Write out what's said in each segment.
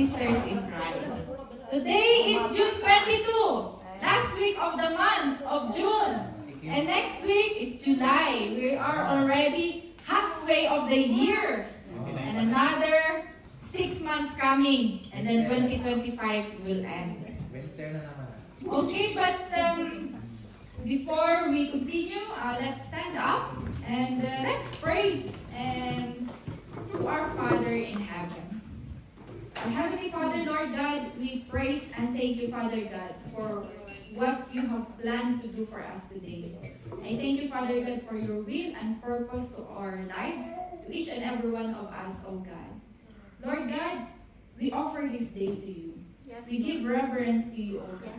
sisters in Christ. Today is June 22, last week of the month of June. And next week is July. We are already halfway of the year. And another 6 months coming. And then 2025 will end. Okay, but before we continue, let's stand up and let's pray and to our Father in heaven. Our Heavenly Father, Lord God, we praise and thank you, Father God, for what you have planned to do for us today. I thank you, Father God, for your will and purpose to our lives, to each and every one of us, oh God. Lord God, we offer this day to you. Yes, We give reverence to you, oh God.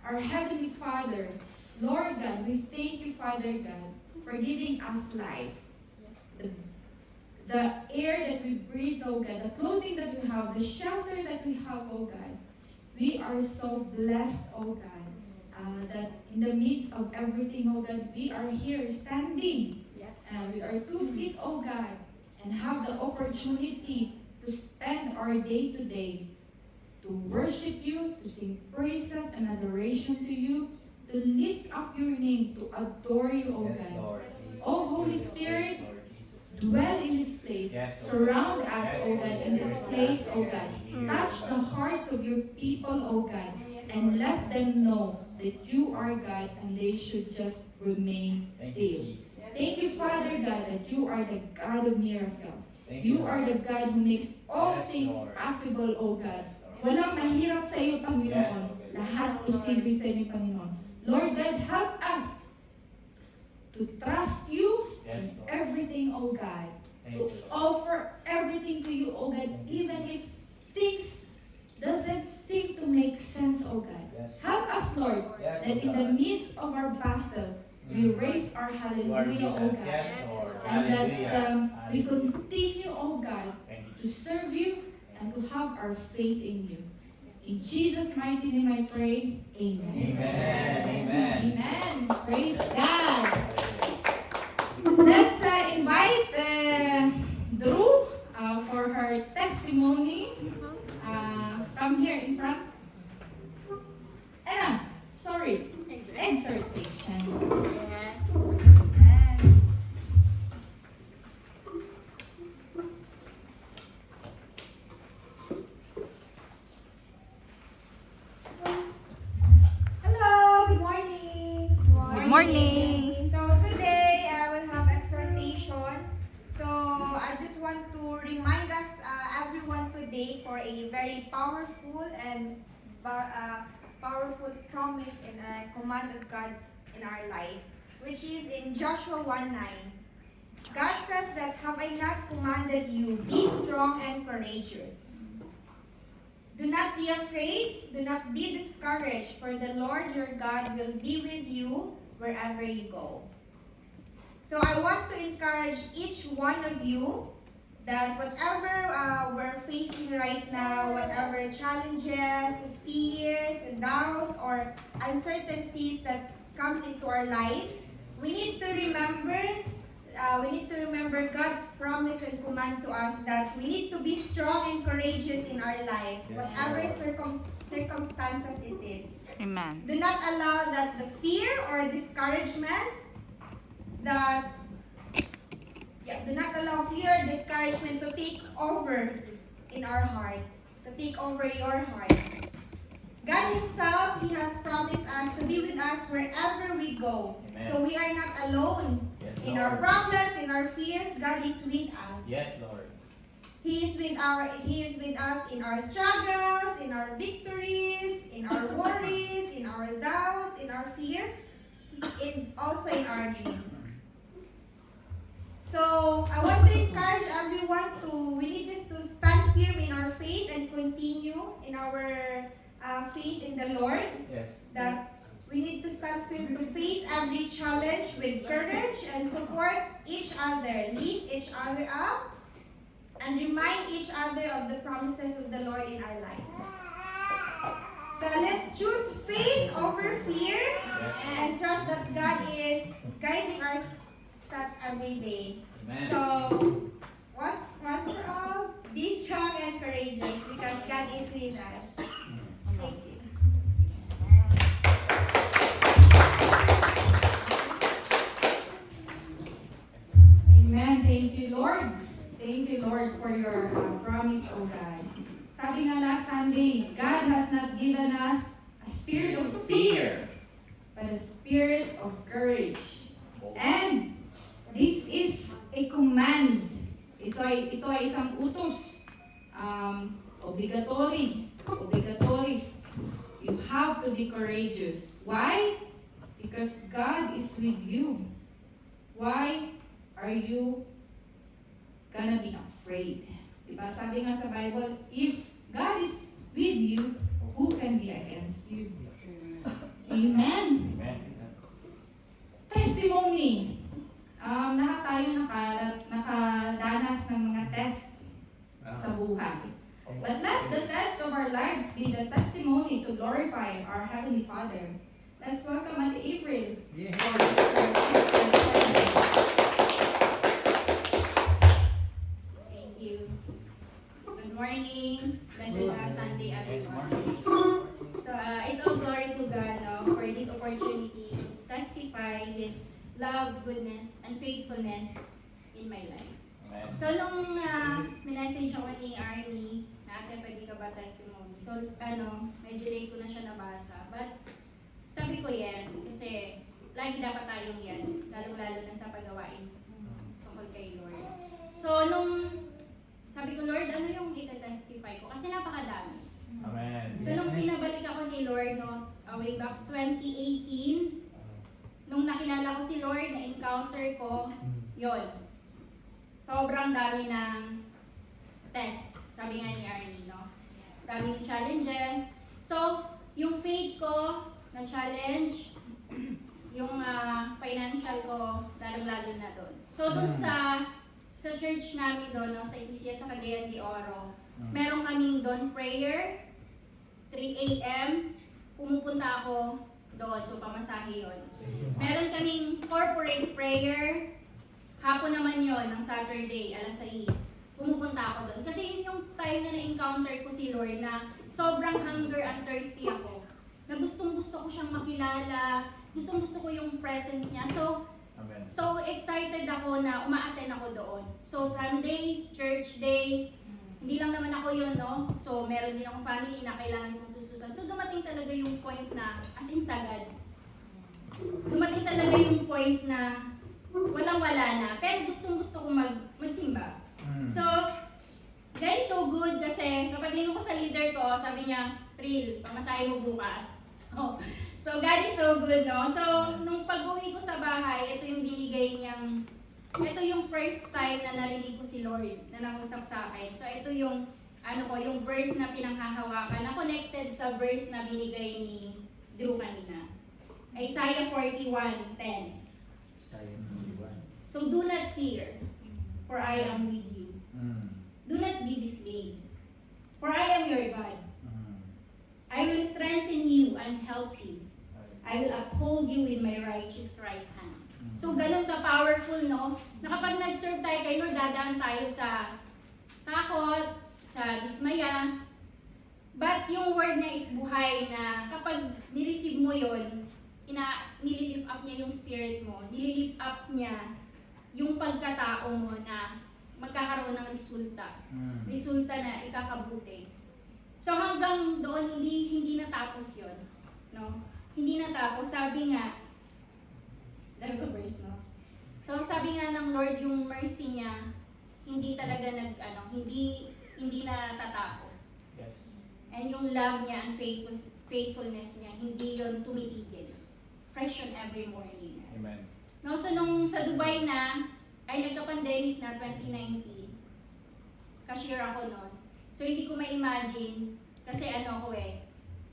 Our Heavenly Father, Lord God, we thank you, Father God, for giving us life. The air that we breathe, oh God, the clothing that we have, the shelter that we have, oh God. We are so blessed, oh God, that in the midst of everything, oh God, we are here standing. Yes. We are 2 feet, oh God, and have the opportunity to spend our day to day to worship you, to sing praises and adoration to you, to lift up your name, to adore you, oh God. Lord. Oh Holy Spirit, dwell in this place. Surround us, oh God, in this place, oh God. Touch the hearts of your people, oh God, and let them know that you are God and they should just remain still. Thank you, Father God, that you are the God of miracles. You are the God who makes all things possible, oh God. Walang mahirap sa iyo, Panginoon. Lahat posible sa iyo, Panginoon. Lord God, help us to trust you in everything, oh God. To offer everything to you, oh God, even if things doesn't seem to make sense, oh God. Help us, Lord, that in the midst of our battle, we raise our hallelujah, oh God. And that we continue, oh God, to serve you and to have our faith in you. In Jesus' mighty name I pray. Amen. Amen. Amen. Praise God. Let's invite Drew for her testimony. Come here in front. Anna, sorry. Exhortation. Yes. Amen. Hello, good morning. Good morning. So today I will have exhortation. So I just want to remind us, everyone today, for a very powerful and powerful promise and a command of God in our life, which is in Joshua 1:9. God says that, "Have I not commanded you, be strong and courageous? Do not be afraid, do not be discouraged, for the Lord your God will be with you wherever you go." So I want to encourage each one of you that whatever we're facing right now, whatever challenges, fears, doubts, or uncertainties that comes into our life, we need to remember God's promise and command to us that we need to be strong and courageous in our life, whatever circumstances it is. Amen. Do not allow that the fear or discouragement do not allow fear or discouragement to take over in our heart, to take over your heart. God Himself, He has promised us to be with us wherever we go. Amen. So we are not alone. In our problems, in our fears, God is with us. Yes, Lord. He is with us in our struggles, in our victories, in our worries, in our doubts, in our fears, also in our dreams. So I want to encourage everyone we need just to stand firm in our faith and continue in our faith in the Lord. Yes. That we need to stand firm to face every challenge with courage and support each other, lift each other up, and remind each other of the promises of the Lord in our lives. So let's choose faith over fear and trust that God is guiding our steps every day. Amen. So once for all, be strong and courageous because God us. Thank you. Amen. Thank you, Lord. Thank you, Lord, for your promise, O God. Sabi nga last Sunday, God has not given us a spirit of fear, but a spirit of courage. And this is a command. Ito ay isang utos. Obligatories. You have to be courageous. Why? Because God is with you. Why are you gonna be afraid? Diba? Sabi nga sa Bible, if God is with you, who can be against you? Amen. Testimony. Tayo nakadanas ng mga test sa buhay. But let the test of our lives be the testimony to glorify our Heavenly Father. Let's welcome Ate April. Thank you. Good morning. Blessed Sunday, everyone. So, it's all glory to God for this opportunity to testify His love, goodness, and faithfulness in my life. So, nung minessage ako ni Arnie, na ate, pwede ka ba testimony? So, medyo late ko na siya nabasa. But, sabi ko yes, kasi lagi dapat tayong yes, lalo-lalo na sa paggawain tungkol kay Lord. So, sabi ko, Lord, ano yung ita-testify ko? Kasi napakadami. Amen. So, nung pinabalik ako ni Lord, way back 2018, nung nakilala ko si Lord, na-encounter ko, yon. Sobrang dami ng test. Sabi nga ni Arnie, no? Daming challenges. So, yung faith ko, na-challenge, yung financial ko, lalong-lalo na doon. So, doon sa church namin doon, no, sa Iglesia sa Cagayan de Oro, meron kaming doon prayer, 3 a.m., pumupunta ako doon, so pamasahe yun. Meron kaming corporate prayer, hapon naman yon ng Saturday, alas 6. Pumupunta ako doon. Kasi yun yung time na na-encounter ko si Lord na sobrang hunger and thirsty ako. Na gustong-gusto ko siyang makilala, gustong-gusto ko yung presence niya. Amen. So excited ako na uma-attend ako doon. So Sunday, church day, hindi lang naman ako yun, no? So meron din akong family na kailangan kong tustusan. So dumating talaga yung point na, as in sagad. Dumating talaga yung point na walang-wala na. Pero gustong-gusto ko magsimba. So, God is so good kasi kapag lingon ko sa leader ko, sabi niya, Trill, pamasahe mo bukas. So God is so good, no? So, nung pag-uwi ko sa bahay, ito yung binigay niyang, ito yung first time na narinig ko si Lord na nangusap sa akin. So, ito yung, yung verse na pinanghahawakan na connected sa verse na binigay ni Drew kanina. Isaiah 41:10. So, do not fear, for I am with you. Do not be dismayed, for I am your God. I will strengthen you and help you. I will uphold you with my righteous right hand. So, ganun ka-powerful, no? Na kapag nag-serve tayo kay Lord, dadaan tayo sa takot, sa dismaya. But yung word niya is buhay na kapag nireceive mo yun, nililift up niya yung spirit mo. Nililift up niya yung pagkatao mo na magkakaroon ng resulta. Resulta na ikakabuti. So hanggang doon, hindi natapos yun. No? Hindi natapos. Sabi nga, verse, no? So sabi nga ng Lord, yung mercy niya, hindi talaga hindi natatapos. Yes. And yung love niya and faithfulness niya, hindi yun tumitigil. Fresh on every morning. Amen. No, so nung sa Dubai na, ay nagka-pandemic na 2019, cashier ako noon. So hindi ko ma-imagine, kasi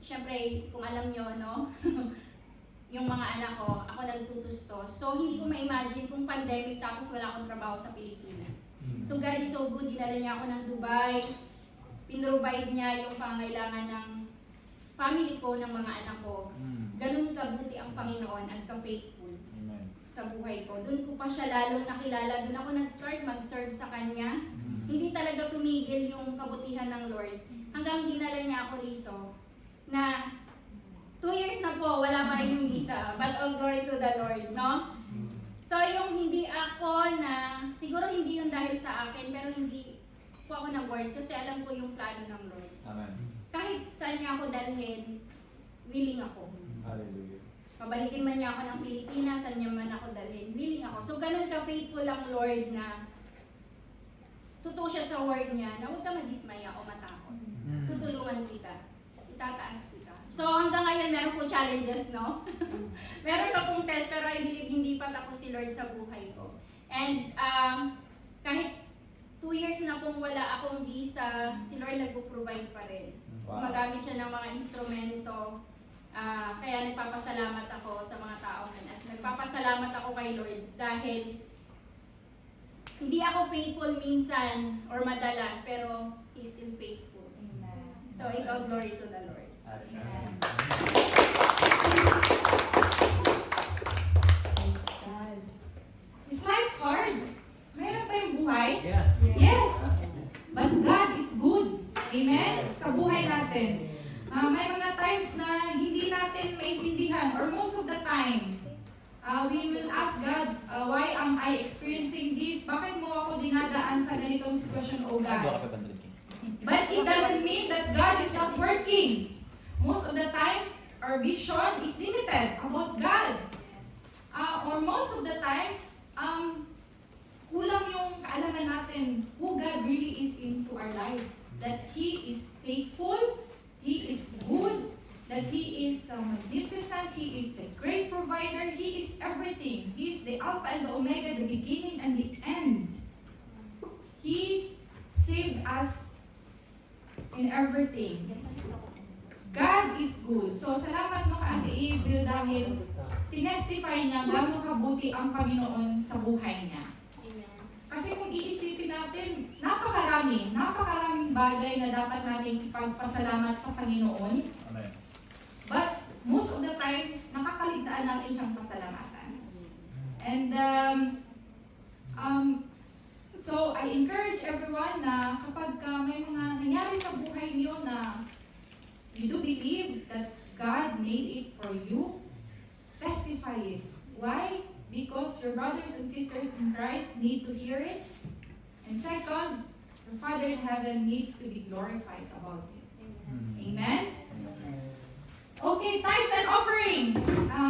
syempre kung alam nyo, no, yung mga anak ko, ako nagtutustos. So hindi ko ma-imagine kung pandemic tapos wala akong trabaho sa Pilipinas. So God is so good, dinala niya ako ng Dubai, pinrovide niya yung pangailangan ng family ko, ng mga anak ko. Ganun kabuti ang Panginoon at ka-faithful sa buhay ko. Doon ko pa siya lalong nakilala. Doon ako nag-start mag-serve sa Kanya. Hindi talaga tumigil ma-reveal yung kabutihan ng Lord. Hanggang dinala niya ako rito na 2 years na po, wala pa rin yung visa. But all glory to the Lord, no? So yung hindi ako na, siguro hindi yun dahil sa akin, pero hindi po ako nag-work kasi alam ko yung plano ng Lord. Amen. Kahit saan niya ako dalhin, willing ako. Hallelujah. Pabalikin man niya ako ng Pilipinas, saan niya man ako dalhin, willing ako. So ganun ka-faithful ang Lord na totoo siya sa word niya na huwag ka madismaya o matakot. Tutulungan kita. Itataas kita. So hanggang ngayon meron po challenges, no? Meron pa pong test pero I believe hindi pa tapos si Lord sa buhay ko. And kahit 2 years na pong wala akong visa, si Lord nagpo-provide pa rin. Gumagamit siya ng mga instrumento. Kaya nagpapasalamat ako sa mga tao at nagpapasalamat ako kay Lord dahil hindi ako faithful minsan or madalas pero He's still faithful. So it's all glory to the Lord. Amen. Praise God. Is life hard? Meron tayong buhay? Yeah. Yes. But God is good. Amen? Sa buhay natin. May mga times na hindi natin maintindihan or most of the time, we will ask God, why am I experiencing this? Bakit mo ako dinadaan sa ganitong sitwasyon, O God? But it doesn't mean that God is not working. Most of the time, our vision is limited about God. Or most of the time, kulang yung kaalaman natin who God really is into our lives. That He is faithful, He is good, that He is magnificent, He is the great provider, He is everything. He is the Alpha and the Omega, the beginning and the end. He saved us in everything. God is good. So, salamat mo ka, Ate April, dahil tinestify niya gano'ng kabuti ang Panginoon sa buhay niya. Kasi kung iisipin natin, napakaraming bagay na dapat natin ipagpasalamat sa Panginoon. Amen. But most of the time, nakakaligtaan natin siyang pasalamatan. And so I encourage everyone na kapag may mga nangyari sa buhay niyo na you do believe that God made it for you, testify it. Why? Because your brothers and sisters in Christ need to hear it. And second, your Father in heaven needs to be glorified about it. Amen? Okay, tithes and offering.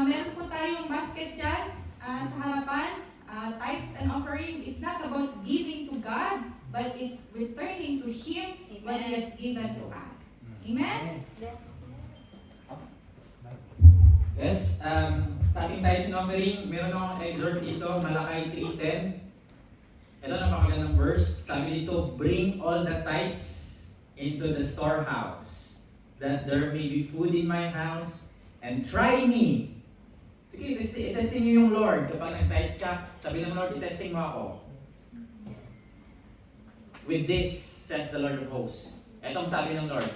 Meron po tayong basket dyan sa harapan. Tithes and offering, it's not about giving to God, but it's returning to Him what He has given to us. Amen? Yes, sa ating tithes and offering, meron akong exhort dito, Malakay 3:10. Ito napakagandang verse. Sabi dito, bring all the tithes into the storehouse, that there may be food in my house, and try me. Sige, itesting niyo yung Lord. Kapag nag-tithes ka, sabi ng Lord, itesting mo ako. With this, says the Lord of hosts. Etong sabi ng Lord,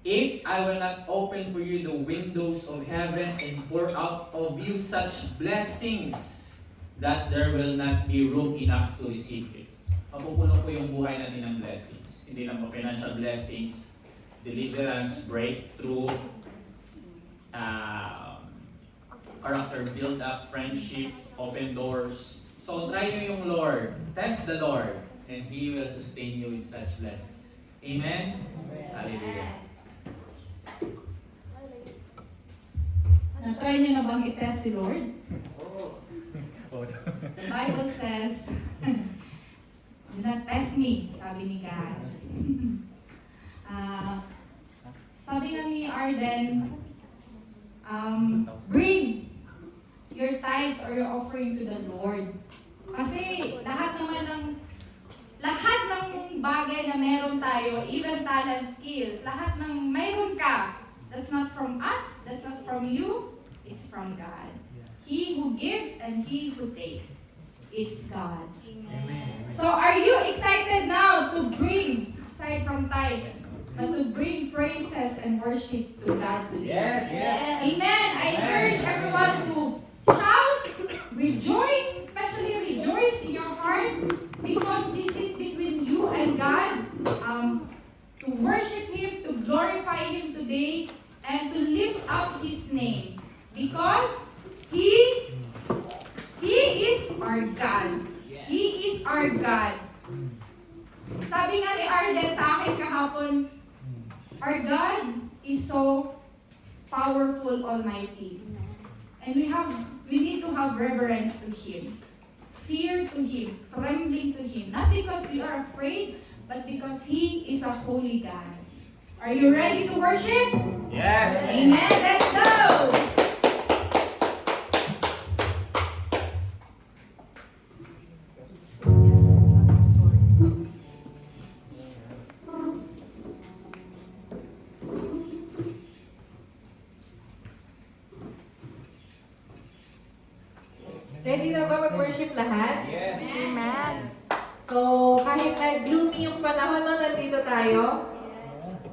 if I will not open for you the windows of heaven and pour out of you such blessings that there will not be room enough to receive it. Mapupuno po yung buhay natin ng blessings. Hindi lang po financial blessings, deliverance, breakthrough, character build-up, friendship, open doors. So try nyo yung Lord. Test the Lord. And He will sustain you with such blessings. Amen? Hallelujah. Na-try niyo na bang i-test si Lord? The Bible says, do not test me, sabi ni God. Sabi nga ni Arden, bring your tithes or your offering to the Lord. Kasi lahat ng bagay na meron tayo, even talent, skills, lahat ng meron ka, that's not from us, that's not from you, it's from God. He who gives and He who takes, it's God. Amen. So are you excited now to bring, aside from tithes, but to bring praises and worship to God today? Yes. Amen. I encourage everyone to shout, rejoice, especially rejoice in your heart, because this is between you and God. to worship Him, to glorify Him today, and to lift up His name. Because He is our God. He is our God. Sabi nga ni Arden sa akin kahapon, our God is so powerful, almighty. And we need to have reverence to Him. Fear to Him, trembling to Him. Not because we are afraid, but because He is a holy God. Are you ready to worship? Yes! Amen. Let's go! Ready na ba mag-worship lahat? Yes! Amen. So, kahit na gloomy yung panahon, no, nandito tayo.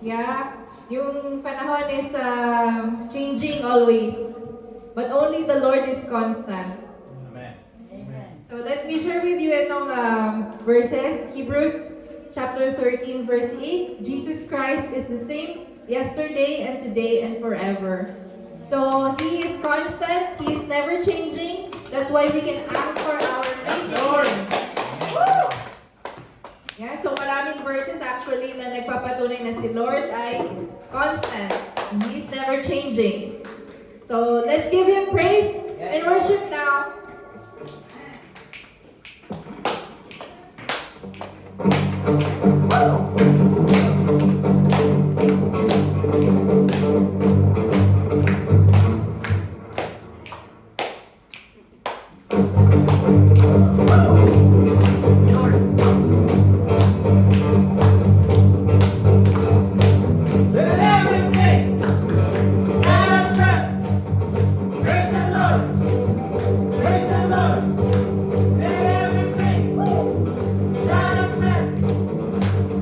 Yeah. Yung panahon is changing always. But only the Lord is constant. Amen. So, let me share with you itong verses. Hebrews chapter 13, verse 8. Jesus Christ is the same yesterday and today and forever. So, He is constant. He is never changing. That's why we can ask for our faith in Him. Woo! Yeah, so maraming verses actually na nagpapatunay na si Lord ay constant. He's never changing. So, let's give Him praise and worship now. Let everything that has breath praise the Lord. Praise the Lord. Let everything that has breath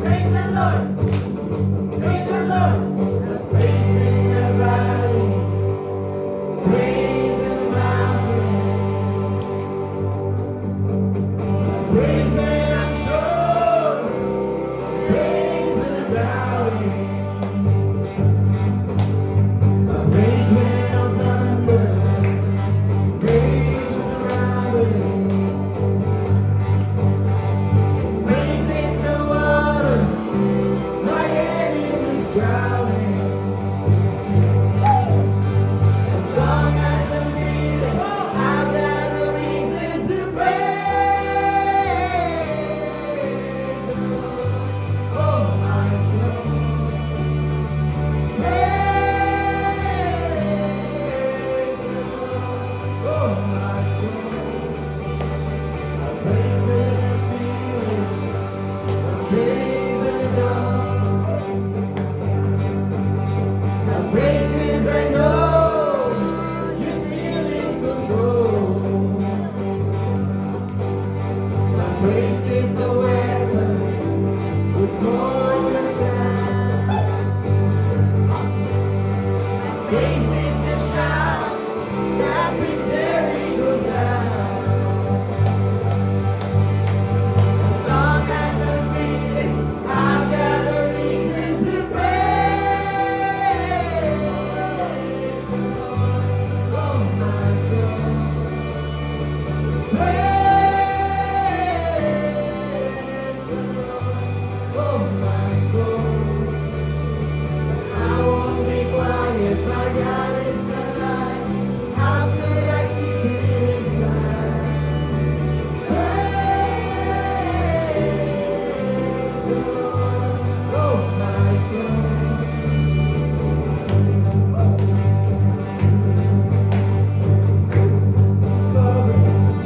praise the Lord. Praise the Lord. Praise in the valley. Praise in the mountain. Praise when I'm sure. Praise when I'm doubting. Praise when I'm thunder. Praise when surrounded. His praise is the water. My enemy's drowning. As long as I'm breathing, I've got a reason to praise the Lord. Oh, my soul. Praise the Lord. Oh, my soul. I praise when I feel it. I praise when I don't. I praise 'cause I know you're still in control. My praise is a weapon. It's more than sound. My praise is the shout that brings Jericho down. As long as I'm breathing, I've got a reason to praise the Lord. Oh, my soul. Praise the Lord. Oh, my soul. I won't be quiet, my God is alive. How could I keep it inside? Praise the Lord, oh my soul.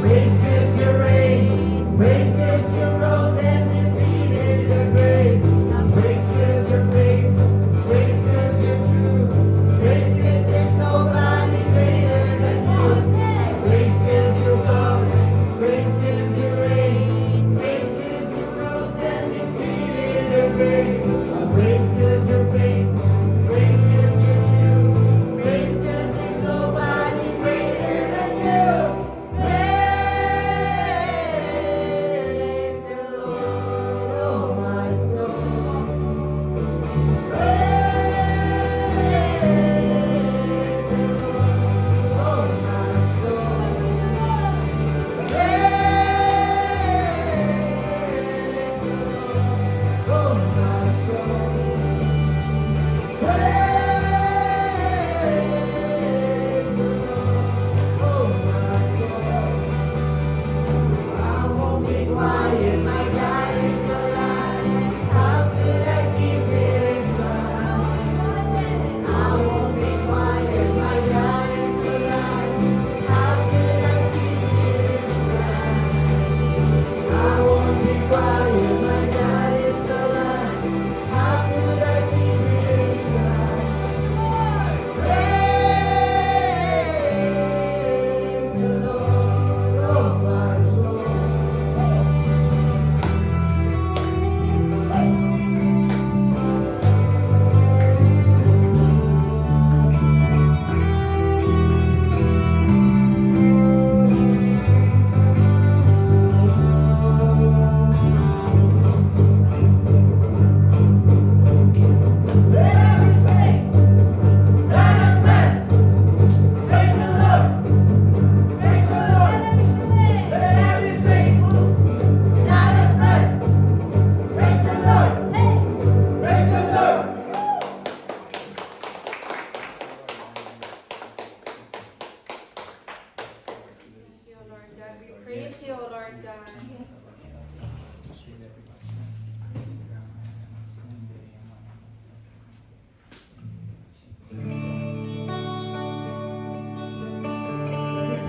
Praise 'cause you reign, praise 'cause you rose and defeated the grave. Praise 'cause you're faithful, praise 'cause you're true, praise 'cause you're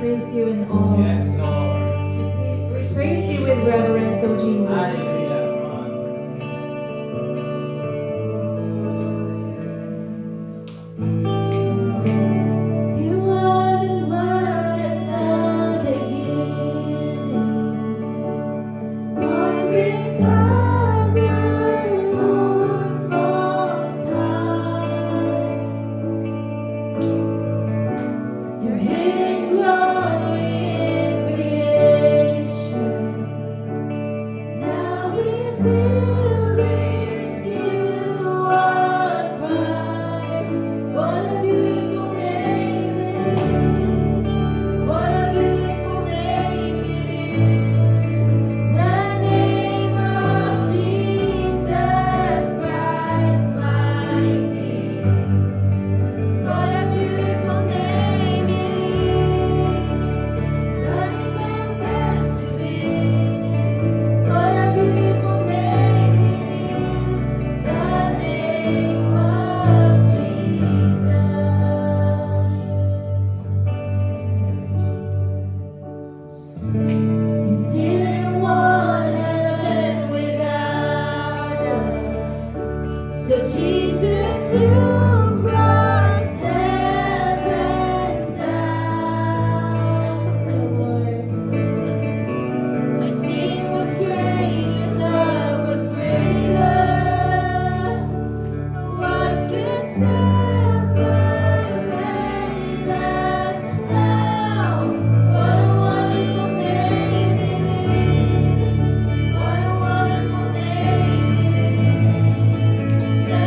praise you in all. Yes, Lord. We praise you with reverence, O Jesus. Hallelujah. You are the one at the beginning, one with God, the Lord Most High. Your hidden glory in creation, now revealed in you are Christ. What a beautiful name it is! What a beautiful name it is! The name of Jesus Christ, my King. What a beautiful name it is! Nothing compares to this. What a beautiful name it is! The name of Jesus. You didn't want heaven without us. So Jesus, you brought heaven down. Lord, my sin was great, your love was greater. What could separate us now? What a wonderful name it is! What a wonderful name it is! The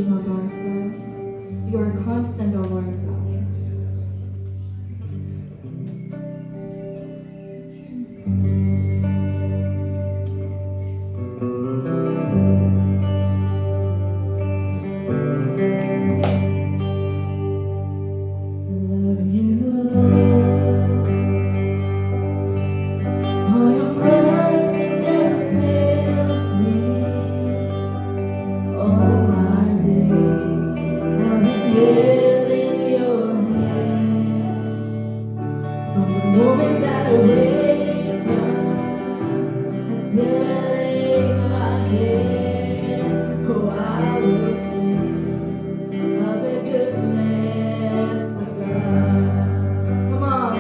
unchanging, O Lord God. You are constant, O Lord God. Love you, Lord. For your mercy never fails me. All my days I've been held in your hands. From the moment that I wake up until I lay my head, oh, I will sing of the goodness of God. Come on.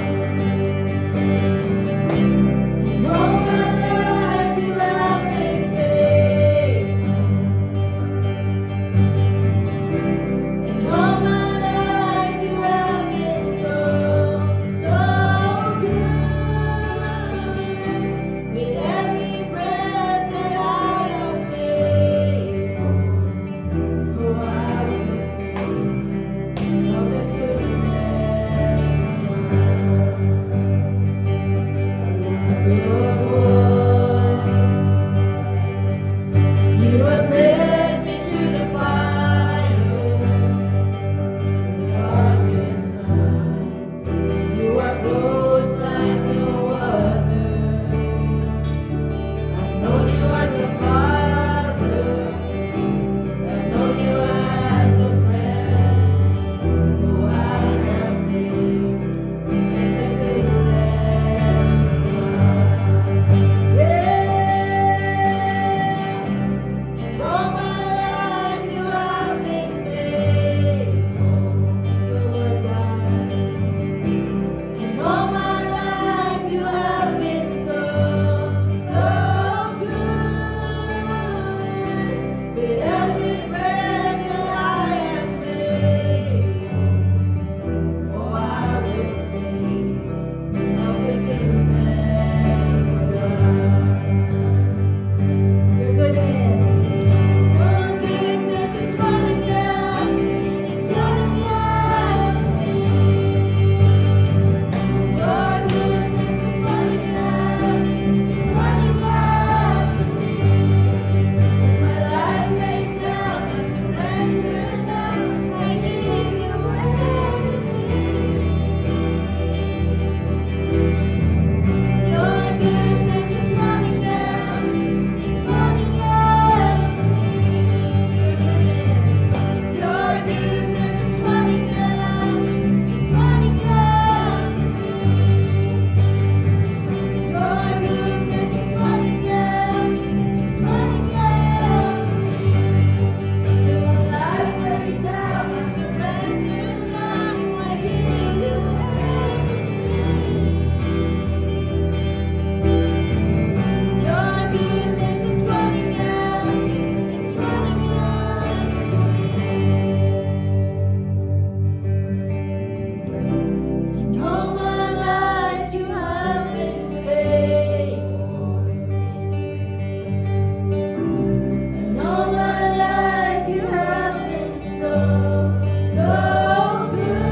And all my life you have been faithful. And all my life you have been so, so good. With every breath that I am able, oh, I will sing of the goodness of God. I love your voice. You have led me through the fire, in the darkest nights. You are close like no other. I've known you as a father. I've known you as a friend. Oh, I have lived in the goodness of God. Yeah. And all my life you have been faithful, Lord God. And all my life you have been so, so good. With every breath that I am able, oh, I will sing of the goodness of God. Your goodness. Your goodness is running out. It's running out to me. Your goodness is running out. It's running out to me. My life laid down, I surrender now. I give you everything. Your goodness is running out. It's running out to me. Your goodness is running out. It's running out to me. Your goodness is running out. It's running out to me. With my life laid down, I surrender now. I give you everything. Your goodness is running out. It's running out to me. And all my life you have been faithful. And all my life you have been so, so good.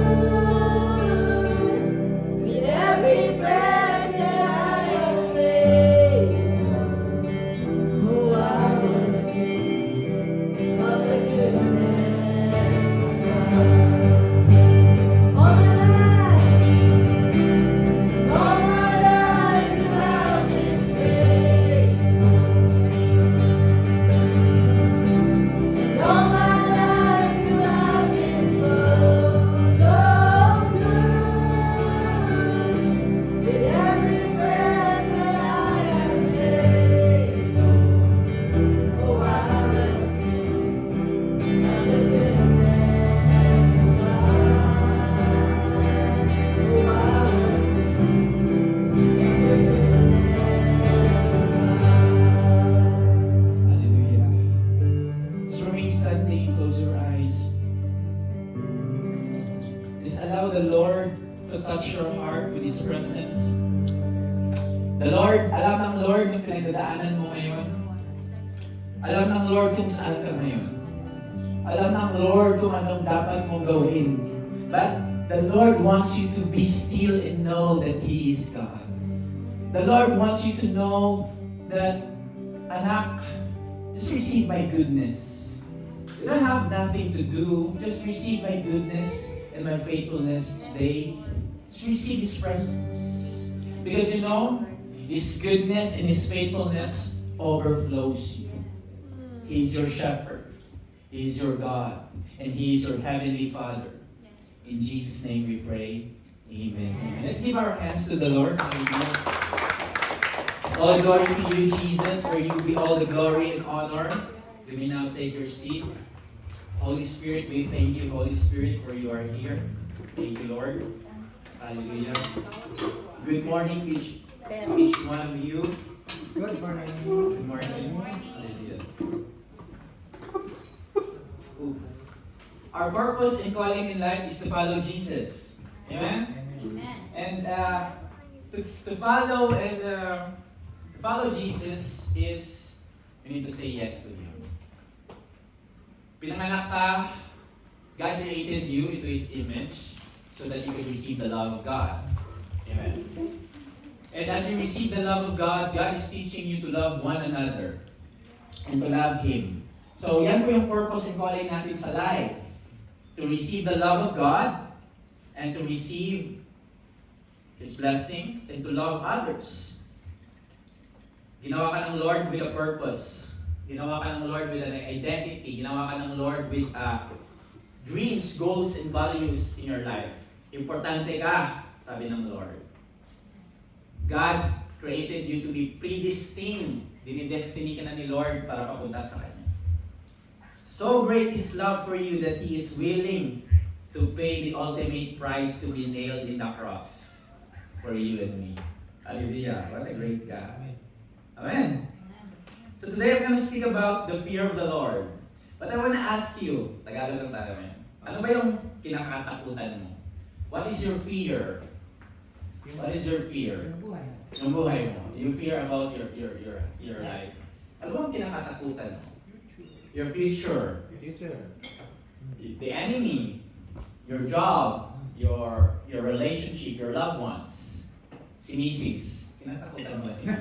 With every breath that I am able, oh, I will sing of the goodness of God. All my life, and all my life you have been faithful. And all my life you have been so, so good. With every breath that I am able, oh, I will sing of the goodness of God. Oh, I will sing of the goodness of God. Hallelujah. Just remain standing, close your eyes. Just allow the Lord to touch your heart with His presence. The Lord, alam ng Lord yung pinagdadaanan mo ngayon. Alam ng Lord kung saan ka ngayon. Alam ng Lord kung anong dapat mong gawin. But the Lord wants you to be still and know that He is God. The Lord wants you to know that, anak, just receive my goodness. You don't have nothing to do. Just receive my goodness and my faithfulness today. Just receive His presence. Because you know, His goodness and His faithfulness overflows you. He is your shepherd. He is your God. And He is your heavenly Father. In Jesus' name we pray. Amen. Amen. Let's give our hands to the Lord. Amen. All glory to you, Jesus. For you be all the glory and honor. You may now take your seat. Holy Spirit, we thank you, Holy Spirit, for you are here. Thank you, Lord. Hallelujah. Good morning, each one of you. Good morning. Good morning. Hallelujah. Ooh. Our purpose in calling in life is to follow Jesus. Amen? Amen. And to follow Jesus is you need to say yes to Him. Pinanganak ka, God created you into His image so that you can receive the love of God. Amen. And as you receive the love of God, God is teaching you to love one another and to love Him. So yan po yung purpose in calling natin sa life. To receive the love of God and to receive His blessings and to love others. Ginawa ka ng Lord with a purpose. Ginawa ka ng Lord with an identity. Ginawa ka ng Lord with dreams, goals, and values in your life. Importante ka, sabi ng Lord. God created you to be predestined. Dinidestiny ka na ni Lord para papunta sa Kanya. So great His love for you that He is willing to pay the ultimate price to be nailed in the cross for you and me. Hallelujah. What a great God. Amen. So today I'm going to speak about the fear of the Lord. But I want to ask you, Tagalog lang tayo ngayon. Ano ba yung kinakatakutan mo? What is your fear? What is your fear? Yung buhay mo. You fear about your life. Ano ba ang kinakatakutan mo? Your future. The enemy. Your job. Your relationship. Your loved ones. Si Mrs. Kinatakutan mo ba si Mrs.?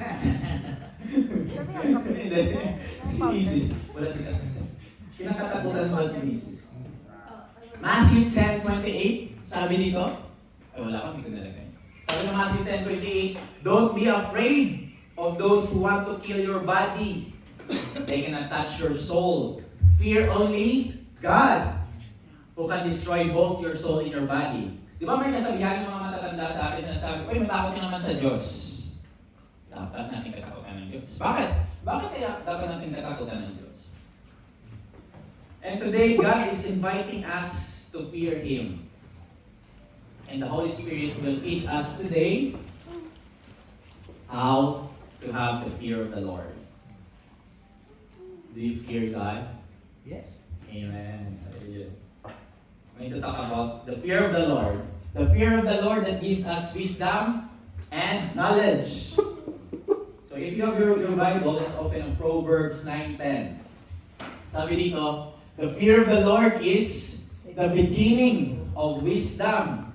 Si Mrs. Wala si kinakatakutan mo ba si Mrs.? Matthew 10:28, sabi dito, ay wala ko, hindi ko nalagay. Sabi ng Matthew 10:28, don't be afraid of those who want to kill your body. They cannot touch your soul. Fear only God, who can destroy both your soul and your body. Di ba may kasabihan ng mga matatanda sa atin na sabi, uy, matakot ka naman sa Diyos. Dapat natin katakutan ng Diyos. Bakit? Bakit kaya dapat natin katakutan ng Diyos? And today, God is inviting us to fear Him. And the Holy Spirit will teach us today how to have the fear of the Lord. Do you fear God? Yes. Amen. Hallelujah. I'm going to talk about the fear of the Lord. The fear of the Lord that gives us wisdom and knowledge. So if you have your Bible, let's open on Proverbs 9:10. Sabi dito, the fear of the Lord is the beginning of wisdom.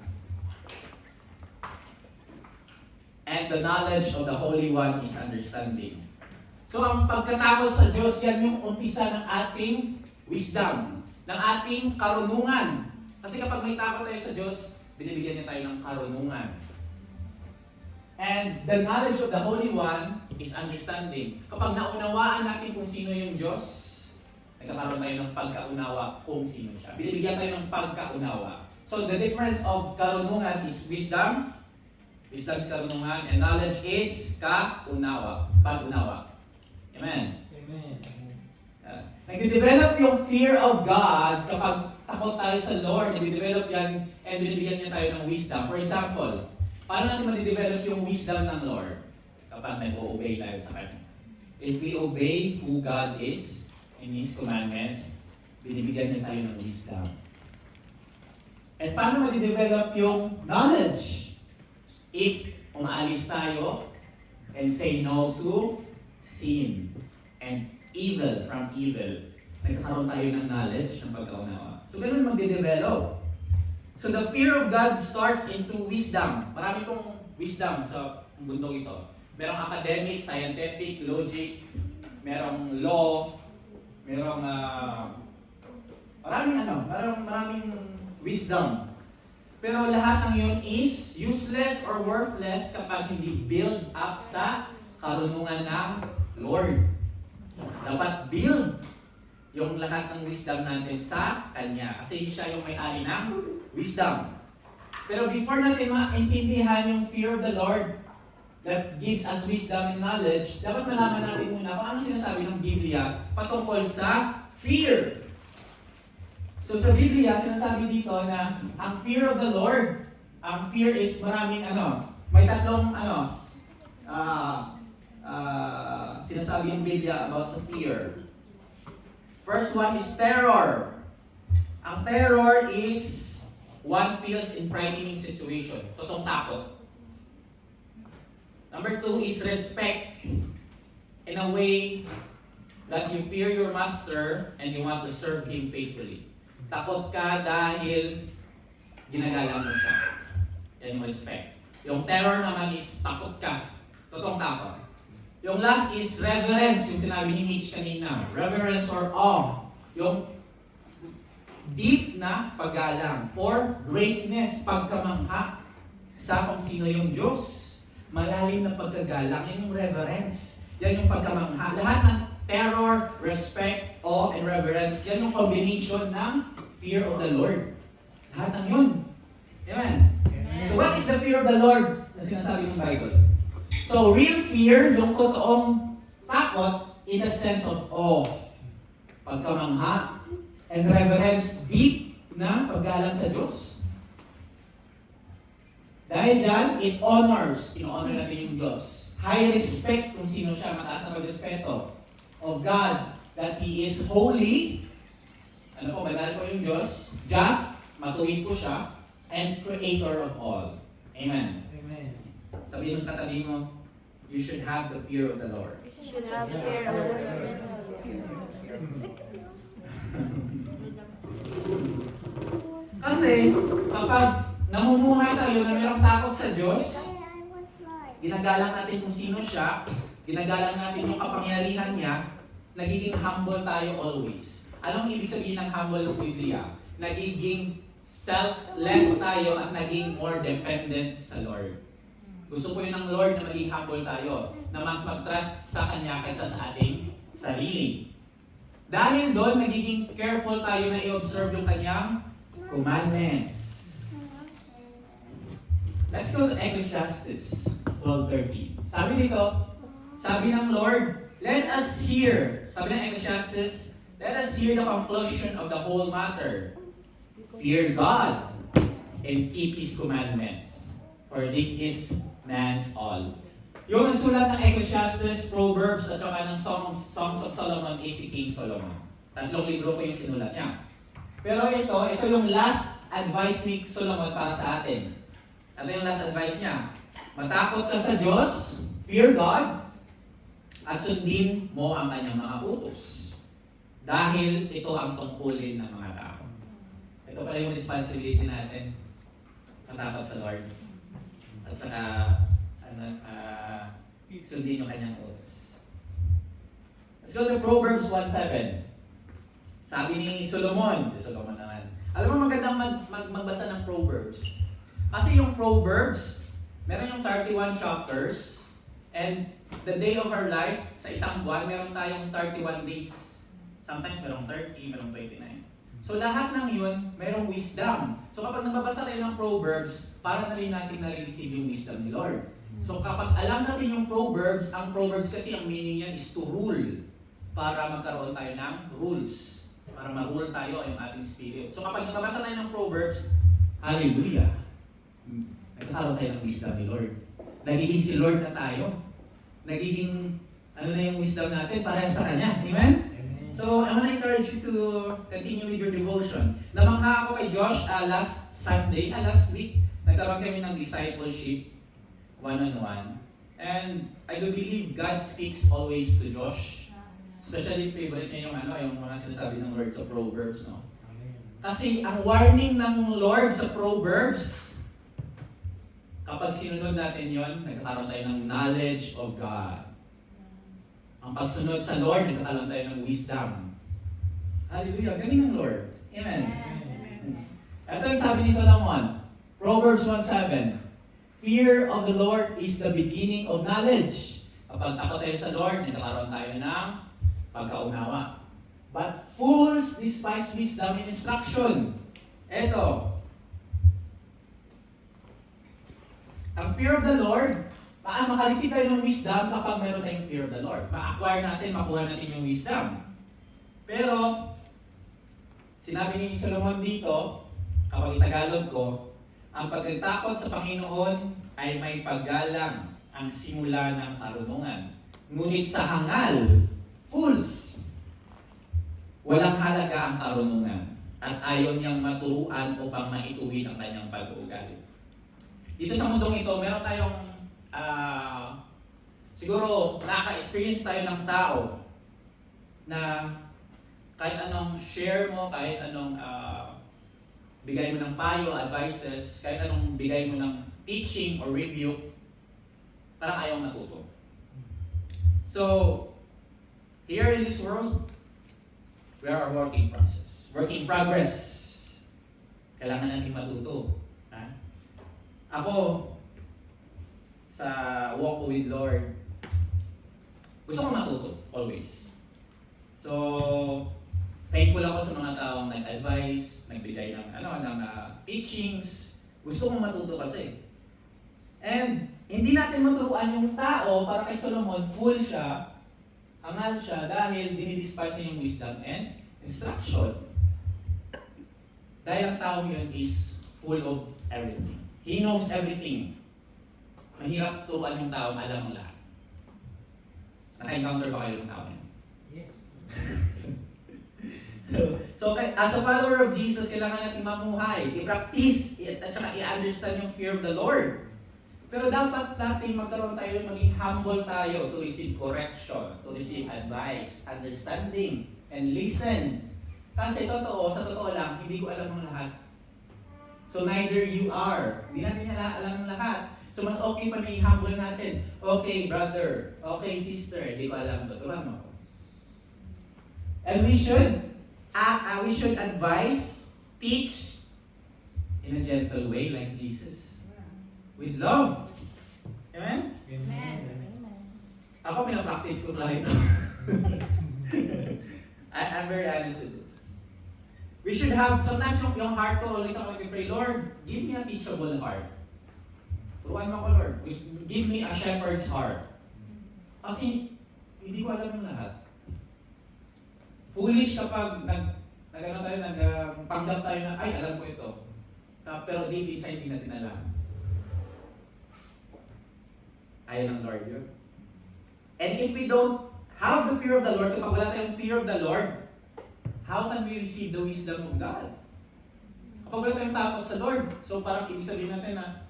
And the knowledge of the Holy One is understanding. So ang pagkatakot sa Diyos, yan yung umpisa ng ating wisdom, ng ating karunungan. Kasi kapag may takot tayo sa Diyos, binibigyan niya tayo ng karunungan. And the knowledge of the Holy One is understanding. Kapag naunawaan natin kung sino yung Diyos, nagkakaroon tayo ng pagkaunawa kung sino siya. Binibigyan tayo ng pagkaunawa. So the difference of karunungan is wisdom. Wisdom is karunungan. And knowledge is kaunawa. Pag-unawa. Amen. Amen. Nagde-develop yung fear of God kapag takot tayo sa Lord. Nagde-develop yan and binibigyan niya tayo ng wisdom. For example, paano natin ma-develop yung wisdom ng Lord? Kapag nag-o-obey tayo sa Kanya. If we obey who God is in His commandments, binibigyan niya tayo ng wisdom. And paano ma-develop yung knowledge? If umaalis tayo and say no to sin and evil from evil, nagkakaroon tayo ng knowledge, ng pagkaunawa. So, ganun magde-develop. So, the fear of God starts into wisdom. Marami pong wisdom sa bundok ito. Merong academic, scientific, logic, merong law, merong maraming wisdom. Pero lahat ng yun is useless or worthless kapag hindi build up sa karunungan ng Lord. Dapat build yung lahat ng wisdom natin sa Kanya. Kasi siya yung may-ari ng wisdom. Pero before natin maintindihan yung fear of the Lord that gives us wisdom and knowledge, dapat malaman natin muna kung ano sinasabi ng Biblia patungkol sa fear. So sa Biblia, sinasabi dito na ang fear of the Lord, ang fear is maraming may tatlong sinasabi ng Biblia about sa fear. First one is terror. Ang terror is one feels in frightening situation. Totoong takot. Number 2 is respect. In a way that you fear your master and you want to serve him faithfully. Takot ka dahil ginagalang mo siya. Yan yung respect. Yung terror naman is takot ka. Totoong takot. Yung last is reverence, yung sinabi ni Mitch kanina. Reverence or awe. Yung deep na paggalang or greatness, pagkamangha sa kung sino yung Diyos. Malalim na pagkagalang, yan yung reverence. Yan yung pagkamangha. Lahat ng terror, respect, awe, and reverence, yan yung combination ng fear of the Lord. Lahat ng yun. Amen. So what is the fear of the Lord na sinasabi ng Bible? So real fear, yung totoong takot in the sense of awe, pagkamangha, and reverence, deep na paggalang sa Diyos. Dahil dyan, it honors, ino-honor natin yung Diyos. High respect kung sino siya, mataas na pagrespeto of God, that He is holy, banal po yung Diyos, just, matuwid po siya, and creator of all. Amen. Amen. Sabihin mo sa katabi mo, you should have the fear of the Lord. Should have fear of the Lord. Kasi, kapag namumuhay tayo na mayroong takot sa Diyos, ginagalang natin kung sino siya, ginagalang natin yung kapangyarihan niya, nagiging humble tayo always. Alam mo ibig sabihin ng humble ng Biblia? Nagiging selfless tayo at naging more dependent sa Lord. Gusto ko yun ng Lord na maging humble tayo, na mas mag-trust sa Kanya kaysa sa ating sarili. Dahil doon, nagiging careful tayo na i-observe yung Kanyang commandments. Let's go to Ecclesiastes 12:13. Sabi dito, sabi ng Lord, let us hear, sabi ng Ecclesiastes, let us hear the conclusion of the whole matter. Fear God and keep His commandments, for this is man's all. Yung nagsulat ng Ecclesiastes, Proverbs, at saka ng Songs of Solomon is si King Solomon. Tatlong libro po yung sinulat niya. Pero ito yung last advice ni Solomon para sa atin. Ito yung last advice niya. Matakot ka sa Diyos, fear God, at sundin mo ang kanyang mga utos. Dahil ito ang tungkulin ng mga tao. Ito pala yung responsibility natin. Matakot sa Lord. At saka, sundin yung kanyang utos. Let's go to Proverbs 1:7. Sabi ni Solomon, si Solomon naman. Alam mo magandang magbasa ng Proverbs. Kasi yung Proverbs, meron yung 31 chapters, and the day of our life, sa isang buwan, meron tayong 31 days. Sometimes merong 30, merong 29. So lahat ng yun, merong wisdom. So kapag nagbabasa tayo ng Proverbs, para na rin natin na-receive yung wisdom ni Lord. So kapag alam natin yung Proverbs, ang Proverbs kasi ang meaning yan is to rule. Para magkaroon tayo ng rules. Para ma-rule tayo ang ating spirit. So kapag nagbabasa tayo ng Proverbs, hallelujah! Nagkakaroon tayo ng wisdom ni Lord. Nagiging si Lord na tayo. Nagiging, na yung wisdom natin para sa Kanya. Amen? So, I want to encourage you to continue with your devotion. Namangha ako kay Josh last week. Nagkaroon kami ng discipleship, one-on-one. And I do believe God speaks always to Josh. Especially favorite niya yung mga sinasabi ng Lord sa Proverbs, no? Amen. Kasi ang warning ng Lord sa Proverbs, kapag sinunod natin yon, nagkakaroon tayo ng knowledge of God. Ang pagsunod sa Lord, nagkakaroon tayo ng wisdom. Hallelujah! Galing ng Lord. Amen. Ito yung sabi ni Solomon, Proverbs 1:7. Fear of the Lord is the beginning of knowledge. Kapag takot tayo sa Lord, nagkakaroon tayo ng pagkaunawa. But fools despise wisdom and instruction. Eto. Ang fear of the Lord, makareceive tayo ng wisdom kapag meron tayong fear of the Lord. Ma-acquire natin, makuha natin yung wisdom. Pero, sinabi ni Solomon dito, kapag itagalog ko, ang pagkatakot sa Panginoon ay may paggalang ang simula ng karunungan. Ngunit sa hangal, fools, walang halaga ang karunungan at ayaw niyang maturuan upang maituwid ang kanyang pag-uugali. Dito sa mundong ito, meron tayong siguro nakaka-experience tayo ng tao na kahit anong share mo, kahit anong bigay mo ng payo, advices, kahit anong bigay mo ng teaching or review, parang ayaw matuto. So, here in this world, we are a work in process. Work in progress. Kailangan natin matuto. Ha? Ako, sa walk with Lord, gusto ko matuto, always. So, thankful ako sa mga taong nag-advise, nagbigay ng teachings. Gusto kong matuto kasi. And hindi natin maturuan yung tao para kay Solomon, fool siya, hangal siya dahil dinidespise niya yung wisdom and instruction. Dahil ang tao yun is full of everything. He knows everything. Mahirap turuan yung tao, alam mo lahat. Naka-encounter ba kayo yung tao yun? Yes. So, as a follower of Jesus, kailangan natin mamuhay, i-practice, at saka i-understand yung fear of the Lord. Pero dapat natin magkaroon tayo, maging humble tayo to receive correction, to receive advice, understanding, and listen. Kasi sa totoo lang, hindi ko alam ang lahat. So neither you are. Hindi natin alam ang lahat. So mas okay pa na i-humble natin. Okay, brother. Okay, sister. Hindi ko alam. Tuturuan mo ako. And we should advise, teach in a gentle way like Jesus. With love. Amen? Amen. Ako pinapractice ko lang ito. I'm very honest with this. We should have, sometimes yung heart ko, always ako nag-pray, Lord, give me a teachable heart. Turuan mo ko, Lord. Give me a shepherd's heart. Kasi, hindi ko alam yung lahat. Foolish kapag nagpanggap tayo na, ay, alam ko ito. Pero deep inside, hindi natin alam. Ayaw ng Lord yun. And if we don't have the fear of the Lord, kapag wala tayong fear of the Lord, how can we receive the wisdom of God? Kapag wala tayong takot sa Lord, so parang ibig sabihin natin na,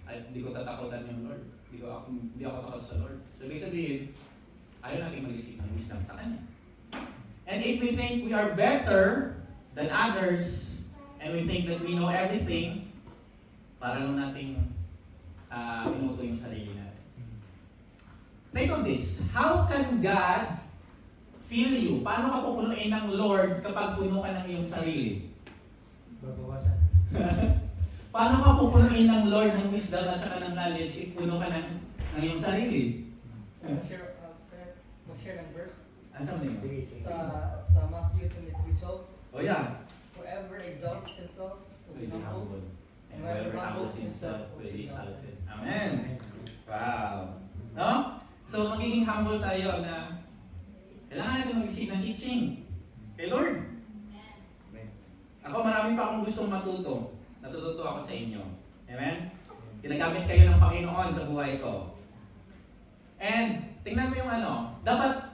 ay, hindi ko tatakotan yung Lord. Hindi ako takot sa Lord. So ibig sabihin, ayaw natin mag-receive ng wisdom sa Kanya. And if we think we are better than others, and we think that we know everything, parang nating pinuto yung sarili natin. Think of this. How can God fill you? Paano ka pupunuin ng Lord kapag puno ka ng iyong sarili? Babawasan. Paano ka pupunuin ng Lord ng wisdom at saka ng knowledge if puno ka ng iyong sarili? Mag-share ng verse Ano sabi niyo? Sige, sige. sa Matthew 23:12. Oh yeah. Whoever exalts himself will be Will be humbled, humble. And whoever humbles himself will be exalted. Amen. Wow. No? So magiging humble tayo na kailangan natin mag-isip ng teaching kay Lord. Ako marami pa akong gustong matuto. Natututo ako sa inyo. Amen? Ginagamit kayo ng Panginoon sa buhay ko. And tingnan mo yung dapat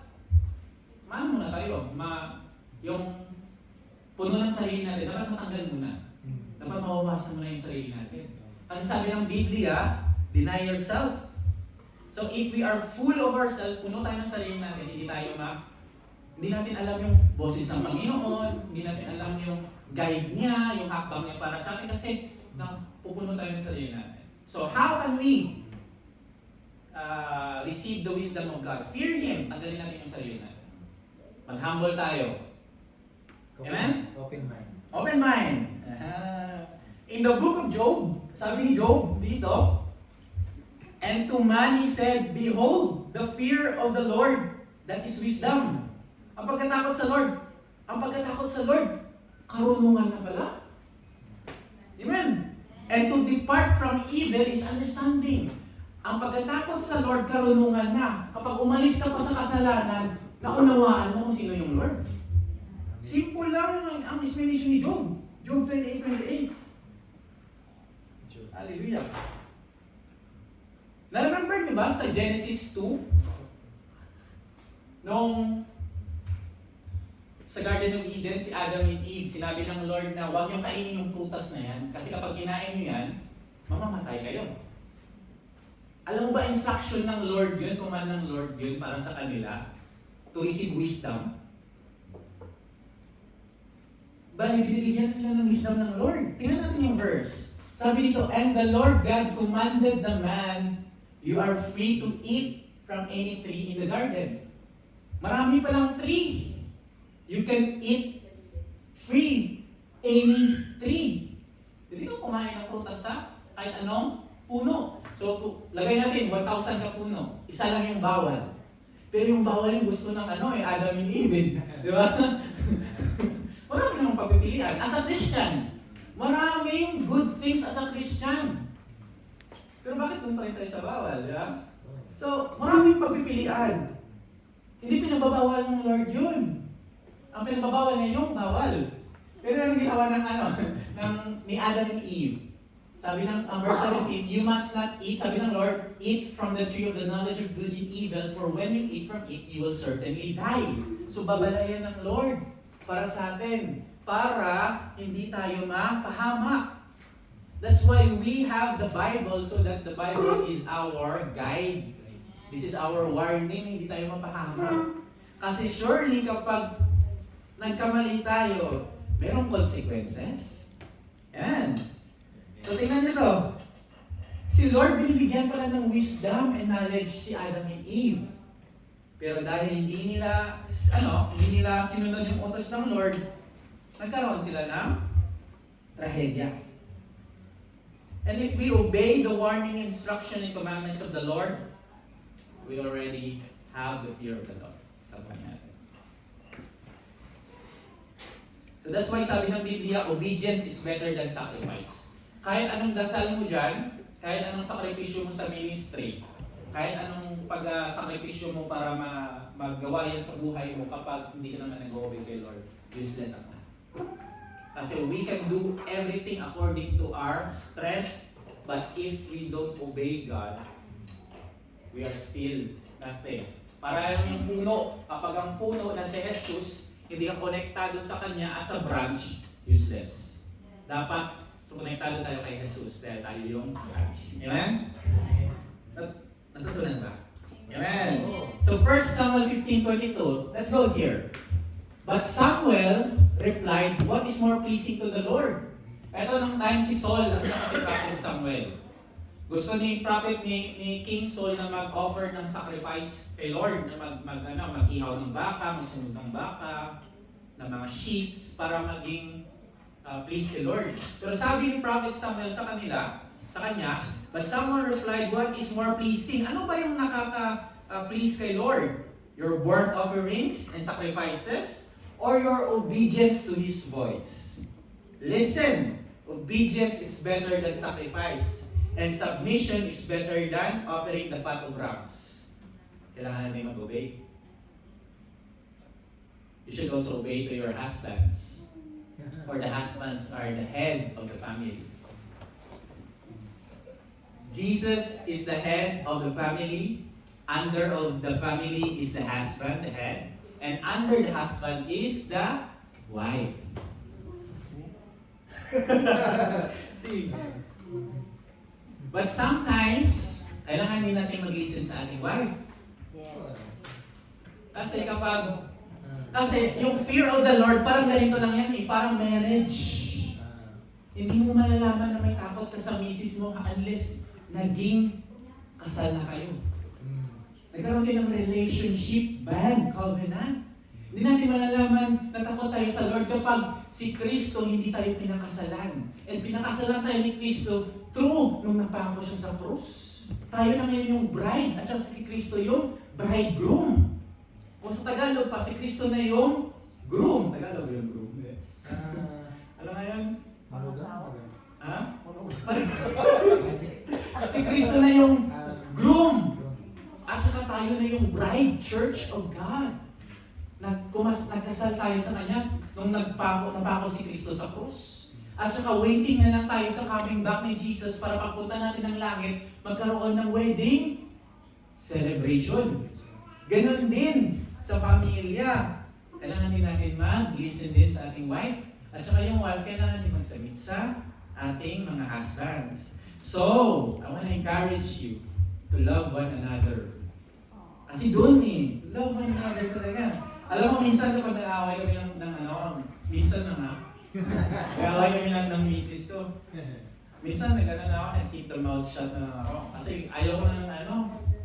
muna tayo. Yung puno ng sarili natin, dapat matanggal muna. Dapat mawawasan mo na yung sarili natin. Kasi sabi ng Biblia, deny yourself. So if we are full of ourselves, puno tayo ng sarili natin, hindi natin alam yung boses ng Panginoon, hindi natin alam yung guide niya, yung hakbang niya para sa atin kasi pupuno tayo ng sarili natin. So how can we receive the wisdom of God? Fear Him. Tanggalin natin yung sarili natin. Mag-humble tayo. Amen? Open mind. Open mind. In the book of Job, sabi ni Job dito, and to man he said, behold, the fear of the Lord, that is wisdom. Ang pagkatakot sa Lord, karunungan na pala. Amen. And to depart from evil is understanding. Ang pagkatakot sa Lord, karunungan na. Kapag umalis ka pa sa kasalanan, naunawaan mo kung sino yung Lord. Simple lang ang explanation ni Job. Job 28:28. Hallelujah. Na-remember niyo ba sa Genesis 2? Nung sa Garden of Eden, si Adam and Eve, sinabi ng Lord na huwag niyong kainin yung prutas na yan kasi kapag kinain niyo yan, mamamatay kayo. Alam mo ba instruction ng Lord yun, command ng Lord yun para sa kanila to receive wisdom? Bali, binibigyan sila ng wisdom ng Lord. Tingnan natin yung verse. Sabi dito, and the Lord God commanded the man, you are free to eat from any tree in the garden. Marami palang tree. You can eat free any tree. Hindi ka kumain ng prutas sa kahit anong puno. So, lagay natin 1,000 ka puno. Isa lang yung bawal. Pero yung bawal yung gusto ng Adam and Eve. Di ba? Marami namang pagpipilian. As a Christian, maraming good things as a Christian. Pero bakit nung tayo sa bawal? Di ba? So, maraming pagpipilian. Hindi pinababawal ng Lord yun. Ang pinababawal niya yung bawal. Pero yung ginawa ni Adam and Eve. Sabi ng verse 17, you must not eat, sabi ng Lord, eat from the tree of the knowledge of good and evil, for when you eat from it, you will certainly die. So babalayan ng Lord para sa atin, para hindi tayo mapahamak. That's why we have the Bible, so that the Bible is our guide. This is our warning, hindi tayo mapahamak. Kasi surely kapag nagkamali tayo, merong consequences. Yan. So tingnan nyo to. Si Lord binibigyan pala ng wisdom and knowledge si Adam and Eve. Pero dahil hindi nila sinunod yung utos ng Lord, nagkaroon sila ng trahedya. And if we obey the warning, instruction, and commandments of the Lord, we already have the fear of the Lord. Sabi natin. So that's why sabi ng Biblia, obedience is better than sacrifice. Kahit anong dasal mo dyan, kahit anong sakripisyo mo sa ministry, kahit anong pag-sakripisyo mo para magawa yan sa buhay mo kapag hindi ka naman nag-obey kay Lord, useless ang lahat. Kasi we can do everything according to our strength, but if we don't obey God, we are still nothing. Para yung puno, kapag ang puno na si Jesus, hindi ka konektado sa Kanya as a branch, useless. Dapat konektado tayo kay Jesus dahil tayo yung branch. Amen? Natutunan ba? Amen. So 1 Samuel 15:22. Let's go here. But Samuel replied, what is more pleasing to the Lord? Ito nung time si Saul at saka si Prophet Samuel. Gusto ni Prophet ni King Saul na mag-offer ng sacrifice kay Lord, na mag-ihaw ng baka, magsunod ng baka, ng mga sheep para maging please si Lord. Pero sabi ni Prophet Samuel sa kanya, but Samuel replied, what is more pleasing? Ano ba yung nakaka-please kay Lord? Your burnt offerings and sacrifices? Or your obedience to His voice? Listen, obedience is better than sacrifice, and submission is better than offering the fat of rams. Kailangan natin mag-obey. You should also obey to your husbands. For the husbands are the head of the family. Jesus is the head of the family. Under of the family is the husband, the head. And under the husband is the wife. See? But sometimes, Kailangan din natin mag-listen sa ating wife. Yes. Kasi yung fear of the Lord, parang ganito lang yan eh, parang marriage. Hindi mo malalaman na may takot ka sa misis mo unless naging kasal na kayo. Nagkaroon kayo ng relationship band, covenant. Hindi natin malalaman na takot tayo sa Lord kapag si Kristo hindi tayo pinakasalan. And pinakasalan tayo ni Kristo through nung napako siya sa krus. Tayo na ngayon yung bride at saka si Kristo yung bridegroom. Kung sa Tagalog pa, si Kristo na yung groom. Tagalog yung groom. Ano nga yun? Ha? Si Kristo na yung groom. At saka tayo na yung bride, church of God. Nagkasal tayo sa Kanya nung napako si Kristo sa krus. At saka waiting na lang tayo sa coming back ni Jesus para pagpunta natin ng langit, magkaroon ng wedding celebration. Ganon din sa pamilya. Kailangan din natin mag-listen din sa ating wife. At saka yung wife, kailangan din mag-submit sa ating mga husbands. So, I want to encourage you to love one another. Kasi doon love one another talaga. Alam mo, minsan kapag nag-aaway kami minsan nag-aaway kami ng misis ko. Minsan nag-keep the mouth shut na ako. Kasi ayaw ko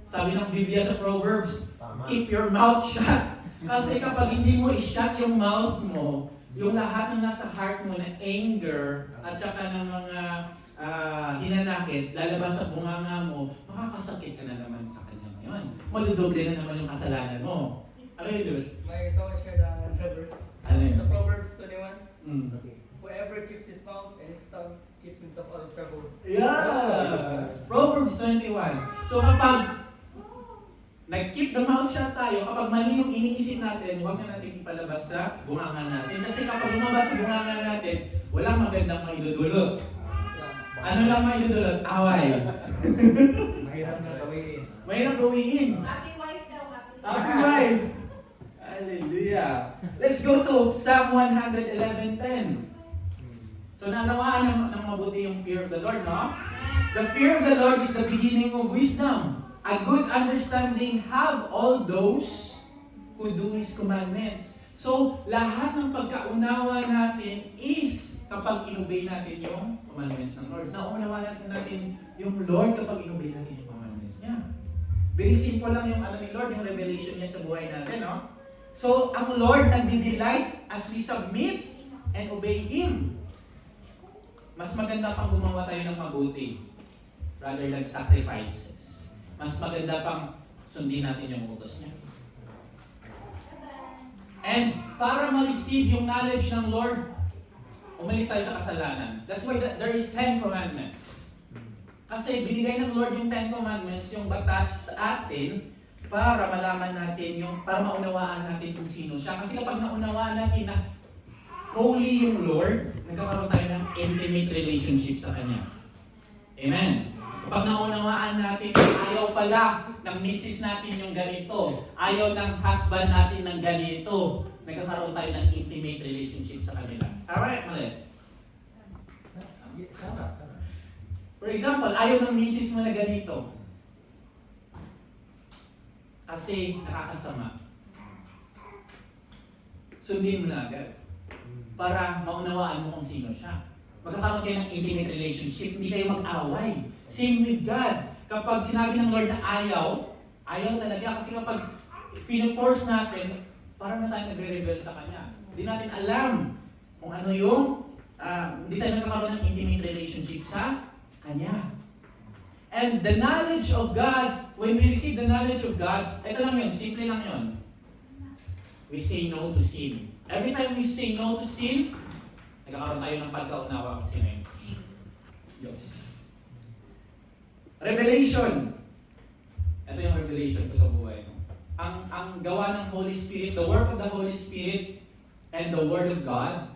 sabi ng Biblia sa Proverbs, keep your mouth shut. Kasi kapag hindi mo i-shut yung mouth mo, yung lahat ng nasa heart mo na anger at saka ng mga hinanakit, lalabas sa bunganga mo, makakasakit ka na naman sa kanya ngayon. Maludoble na naman yung kasalanan mo. Ano yun, Lord? May gusto ko share the verse. Ano yun? Sa Proverbs 21, Okay. whoever keeps his mouth and his tongue keeps himself out of trouble. Yeah! Proverbs 21. So kapag nag-keep the mouth shut tayo, kapag mali yung iniisip natin, huwag na natin ipalabas sa bunganga natin. Kasi kapag lumabas sa bunganga natin, walang magandang maidudulot. Ano lang maidudulot? Away. Mahirap na gawin. Mahirap gawin. Happy wife daw, Happy wife! Hallelujah! Let's go to Psalm 111:10. So nanawaan ng mabuti yung fear of the Lord, no? The fear of the Lord is the beginning of wisdom. A good understanding have all those who do His commandments. So, lahat ng pagkaunawa natin is kapag inobey natin yung commandments ng Lord. Nauunawa natin yung Lord kapag inobey natin yung commandments niya. Very simple lang yung ni Lord, yung revelation niya sa buhay natin, no? So, ang Lord nagdi-delight as we submit and obey Him. Mas maganda pang gumawa tayo ng mabuti rather than sacrifices. Mas maganda pang sundin natin yung utos niya. And para ma-receive yung knowledge ng Lord, umalis tayo sa kasalanan. That's why there is 10 commandments. Kasi binigay ng Lord yung 10 commandments, yung batas sa atin, para malaman natin para maunawaan natin kung sino siya. Kasi kapag naunawaan natin na holy yung Lord, nagkakaroon tayo ng intimate relationship sa Kanya. Amen. Kapag naunawaan natin, ayaw pala ng misis natin yung ganito, ayaw ng husband natin ng ganito, nagkakaroon tayo ng intimate relationship sa kanila. Alright, mali. For example, ayaw ng misis mo na ganito. Kasi nakakasama. Sundin mo na agad. Para maunawaan mo kung sino siya. Magkakaroon kayo ng intimate relationship, hindi kayo mag-away. Same with God. Kapag sinabi ng Lord na ayaw talaga. Kasi kapag pinu-force natin, parang na tayo nagre-rebel sa Kanya. Hindi natin alam kung ano yung, hindi tayo nagkakaroon ng intimate relationship sa Kanya. And the knowledge of God, when we receive the knowledge of God, ito lang yun, simple lang yun. We say no to sin. Every time we say no to sin, nagkakaroon tayo ng pagkaunawa kung sino yun. Diyos. Revelation. Ito yung revelation ko sa buhay. Ang gawa ng Holy Spirit, the work of the Holy Spirit and the Word of God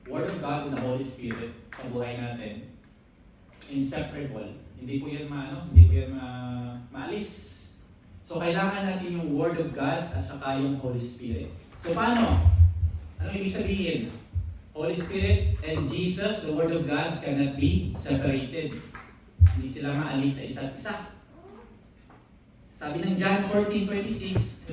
and the Holy Spirit sa buhay natin, inseparable. Hindi po yan maalis. So kailangan natin yung Word of God at saka yung Holy Spirit. So paano? Ano ibig sabihin? Holy Spirit and Jesus, the Word of God, cannot be separated. Hindi sila maalis sa isa't isa. Sabi ng John 14:26,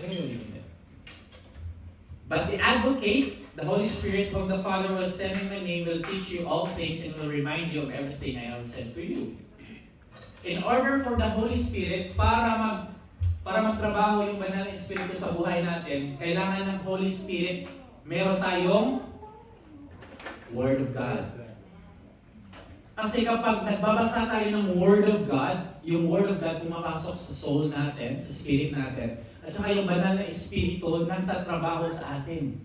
but the Advocate, the Holy Spirit whom the Father will send in my name will teach you all things and will remind you of everything I have said to you. In order for the Holy Spirit, para magtrabaho yung banal na Espiritu sa buhay natin, kailangan ng Holy Spirit, meron tayong Word of God. Kasi kapag nagbabasa tayo ng Word of God, yung Word of God pumapasok sa soul natin, sa spirit natin, at saka yung banal na Espiritu nagtatrabaho sa atin.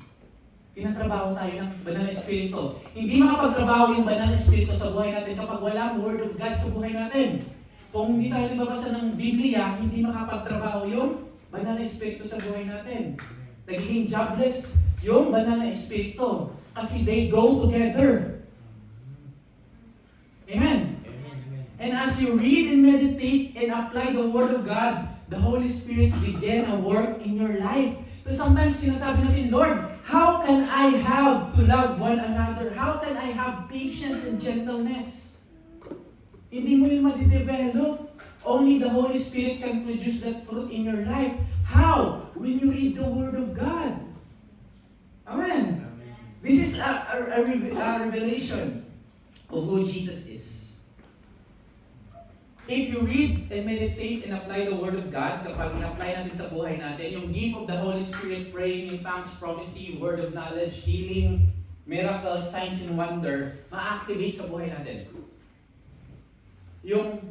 Tinatrabaho tayo ng banal na Espiritu. Hindi makapagtrabaho yung banal na Espiritu sa buhay natin kapag walang Word of God sa buhay natin. Kung hindi tayo nagbabasa ng Biblia, hindi makapagtrabaho yung banal na Espiritu sa buhay natin. Nagiging jobless yung banal na Espiritu kasi they go together. Amen. And as you read and meditate and apply the Word of God, the Holy Spirit begin a work in your life. So sometimes sinasabi natin, Lord, how can I have to love one another? How can I have patience and gentleness? Hindi mo yung madidevelop. Only the Holy Spirit can produce that fruit in your life. How? When you read the Word of God. Amen. This is a revelation of who Jesus is. If you read and meditate and apply the Word of God, kapag in-apply natin sa buhay natin, yung gift of the Holy Spirit, praying in tongues, prophecy, word of knowledge, healing, miracles, signs, and wonder, ma-activate sa buhay natin. Yung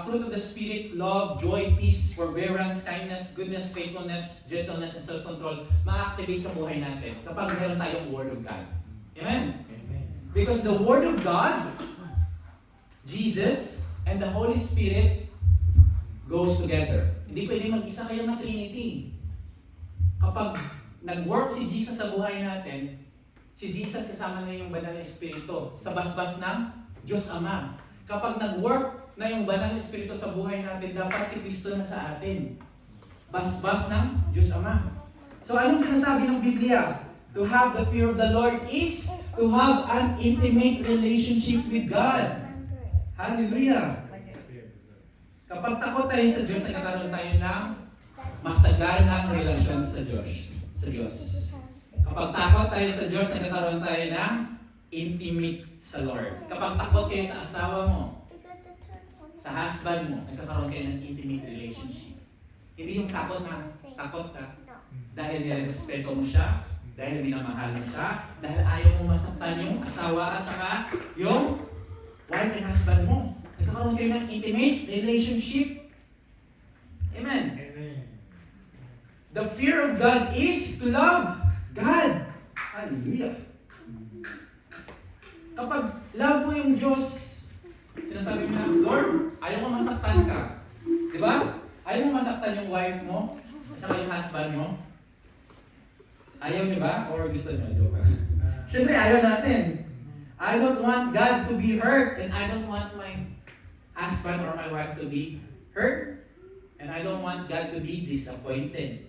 fruit of the Spirit, love, joy, peace, forbearance, kindness, goodness, faithfulness, gentleness, and self-control, ma-activate sa buhay natin kapag meron tayong Word of God. Amen? Because the Word of God, Jesus, and the Holy Spirit goes together. Hindi pwede mag-isa kayo ng Trinity. Kapag nag-work si Jesus sa buhay natin, si Jesus kasama na yung Banal na Espiritu sa basbas ng Diyos Ama. Kapag nag-work na yung Banal na Espiritu sa buhay natin, dapat si Kristo na sa atin. Basbas ng Diyos Ama. So anong sinasabi ng Biblia? To have the fear of the Lord is to have an intimate relationship with God. Hallelujah! Kapag takot tayo sa Diyos, nagkakaroon tayo ng masaganang relasyon sa Diyos. Kapag takot tayo sa Diyos, nagkakaroon tayo ng intimate sa Lord. Kapag takot kayo sa asawa mo, sa husband mo, nagkakaroon kayo ng intimate relationship. Hindi yung takot ka dahil nirespeto mo siya, dahil minamahal mo siya, dahil ayaw mo masaktan yung asawa at saka yung wife and husband mo. Nagkakaroon kayo ng intimate relationship. Amen. The fear of God is to love God. Hallelujah. Kapag love mo yung Diyos, sinasabi mo na, Lord, ayaw mo masaktan ka. Di ba? Ayaw mo masaktan yung wife mo at saka yung husband mo. Ayaw niyo ba? Or gusto niyo? Siyempre, ayaw natin. I don't want God to be hurt, and I don't want my husband or my wife to be hurt, and I don't want God to be disappointed.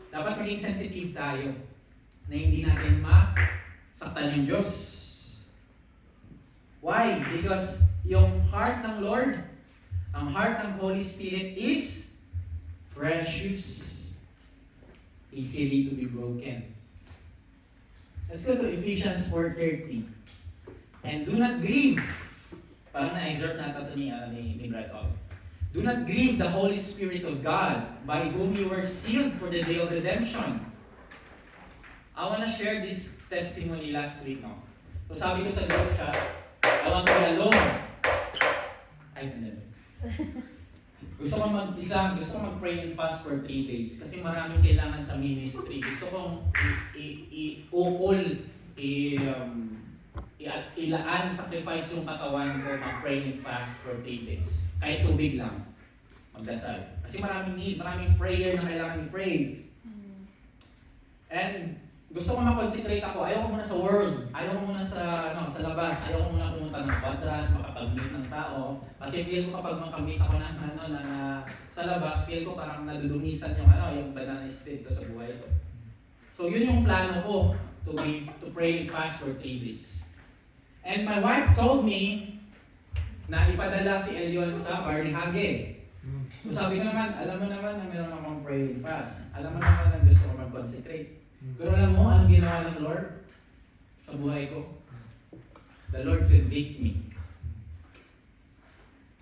Dapat maging sensitive tayo na hindi natin masaktan yung Diyos. Why? Because yung heart ng Lord, ang heart ng Holy Spirit is precious, easily to be broken. Let's go to Ephesians 4:30. And do not grieve. Parang na-exhort natin ito ni Bretol. Do not grieve the Holy Spirit of God, by whom you were sealed for the day of redemption. I want to share this testimony last week. No? So sabi ko sa group chat, I want to be alone. Gusto ko mag-isa, gusto ko mag-pray and fast for 3 days kasi maraming kailangan sa ministry. Gusto kong ilaan, sacrifice yung katawan ko, mag-pray and fast for 3 days. Kahit tubig lang, magdasal. Kasi maraming need, maraming prayer na kailangan i-pray. And gusto ko ma-concentrate ako. Ayaw ko muna sa world. Ayaw ko muna sa labas. Ayaw ko muna pumunta ng quadrant, makapag-meet ng tao. Kasi feel ko kapag makapag-meet ako ng sa labas, feel ko parang nadudumisan yung banal na espiritu sa buhay ko. So yun yung plano ko, to pray and fast for 3 days. And my wife told me, na ipadala si Elion sa Barnihage. So sabi ko naman, alam mo naman na meron akong praying fast. Alam mo naman na gusto ko mag-concentrate. Pero alam mo, anong ginawa ng Lord sa buhay ko? The Lord convict me.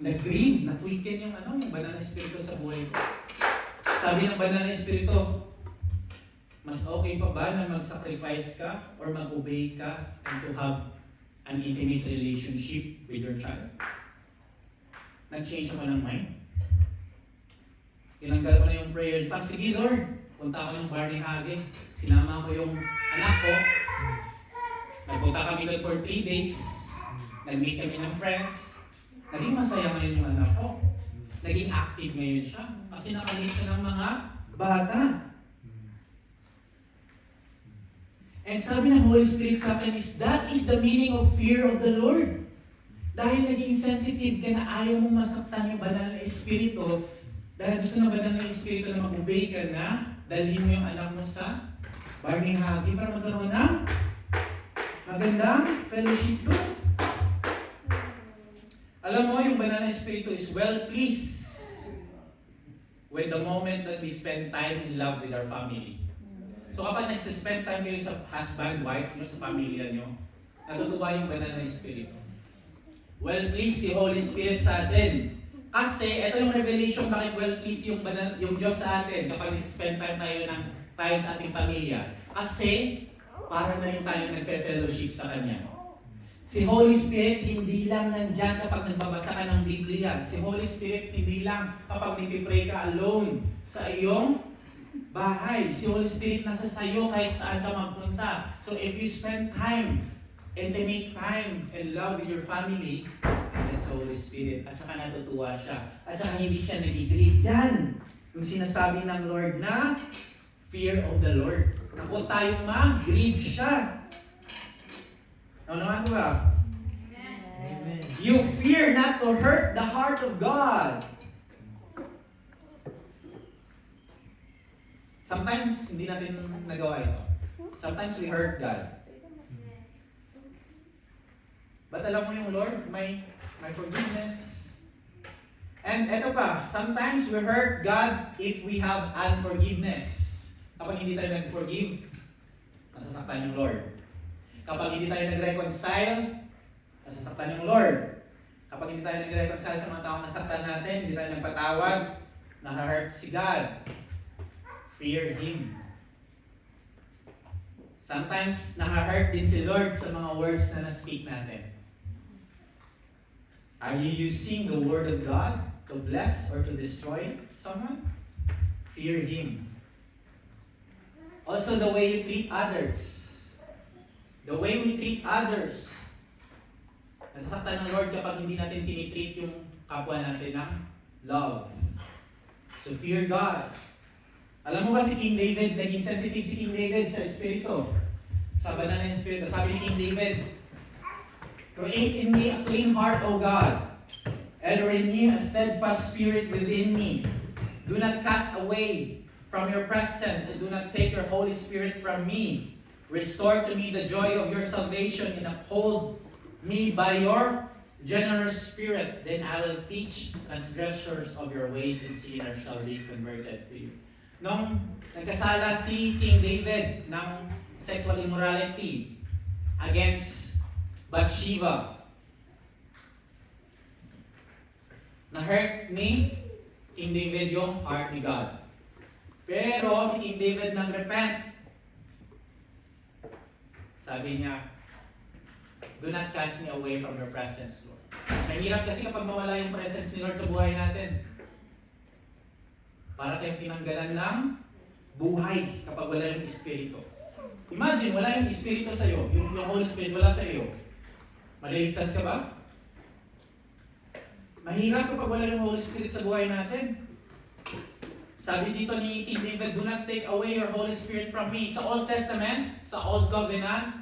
Nag-grieve, na-quicken yung banal na espiritu sa buhay ko. Sabi ng banal na espiritu, mas okay pa ba na mag-sacrifice ka or mag-obey ka and to have an intimate relationship with your child? Nag-change ako ng mind. Tinanggal ko na yung prayer fast. Sige Lord, punta ako ng Barnihage. Sinama ko yung anak ko. Nagpunta kami doon for 3 days. Nag-meet kami ng friends. Naging masaya ngayon yung anak ko. Naging active ngayon siya. Kasi nakamit siya ng mga bata. And sabi ng Holy Spirit sa akin is, that is the meaning of fear of the Lord. Dahil naging sensitive ka na ayaw mong masaktan yung banal na espiritu, dahil gusto ng banal na espiritu na mag-obey ka na, dalhin mo yung anak mo sa Barnihage para magkaroon ng magandang fellowship doon. Alam mo, yung banal na espiritu is well pleased with the moment that we spend time in love with our family. So kapag nagsispend time kayo sa husband, wife nyo, sa pamilya nyo, natutuwa yung banal na espiritu. Well pleased si Holy Spirit sa atin. Kasi ito yung revelation bakit well pleased yung Diyos sa atin kapag nagsispend time tayo ng time sa ating pamilya. Kasi para na rin tayo nagfe-fellowship sa Kanya. Si Holy Spirit hindi lang nandyan kapag nagbabasa ka ng Biblia. Si Holy Spirit hindi lang kapag nagpipray ka alone sa iyong bahay. Si Holy Spirit nasa sayo kahit saan ka magpunta. So if you spend time, intimate time and love with your family, that's Holy Spirit. At saka natutuwa siya. At saka hindi siya nagigrieve. Yan! Yung sinasabi ng Lord na fear of the Lord. Kung tayong mag-grieve siya. Ano naman ko ba? Amen. You fear not to hurt the heart of God. Sometimes, hindi natin nagawa ito. Sometimes we hurt God. But alam mo yung Lord, may forgiveness. And eto pa, sometimes we hurt God if we have unforgiveness. Kapag hindi tayo nag-forgive, nasasaktan yung Lord. Kapag hindi tayo nag-reconcile, nasasaktan yung Lord. Kapag hindi tayo nag-reconcile sa mga taong nasaktan natin, hindi tayo nagpatawad, na-hurt si God. Fear Him. Sometimes, na-hurt din si Lord sa mga words na na-speak natin. Are you using the Word of God to bless or to destroy someone? Fear Him. Also, the way you treat others. The way we treat others. Nasasaktan ng Lord kapag hindi natin tinitreat yung kapwa natin ng love. So fear God. Alam mo ba si King David, naging sensitive si King David sa Espiritu. Sa banal na Espiritu. Sabi ni King David, create in me a clean heart, O God, and renew a steadfast spirit within me. Do not cast away from your presence, and do not take your Holy Spirit from me. Restore to me the joy of your salvation, and uphold me by your generous spirit. Then I will teach transgressors of your ways, and sinners shall be converted to you. Nung nagkasala si King David ng sexual immorality against Bathsheba, na-hurt ni King David yung heart ni God. Pero si King David nag-repent. Sabi niya, do not cast me away from your presence, Lord. Mahirap kasi kapag mawala yung presence ni Lord sa buhay natin. Para tayong tinanggalan ng buhay kapag wala yung Espiritu. Imagine, wala yung Espiritu sa'yo. Yung Holy Spirit wala sa iyo. Maliligtas ka ba? Mahirap kapag wala yung Holy Spirit sa buhay natin. Sabi dito ni King David, do not take away your Holy Spirit from me. Sa Old Testament, sa Old Covenant,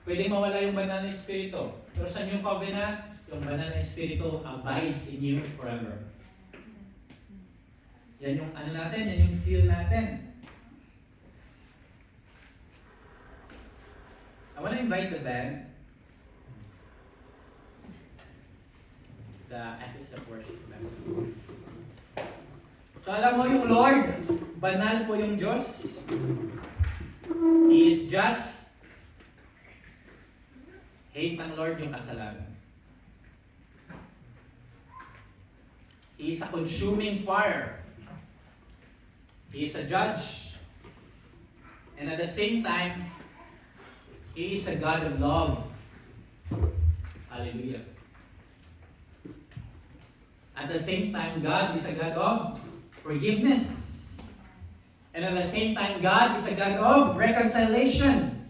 pwedeng mawala yung banal na Espiritu. Pero sa New Covenant, yung banal na Espiritu abides in you forever. Yan yung ano natin, yan yung seal natin. I want to invite the band. the essence of worship. So alam mo yung Lord, banal po yung Diyos. He is just. Hate ng Lord yung kasalanan. He is a consuming fire. He is a judge. And at the same time, He is a God of love. Hallelujah. At the same time, God is a God of forgiveness. And at the same time, God is a God of reconciliation.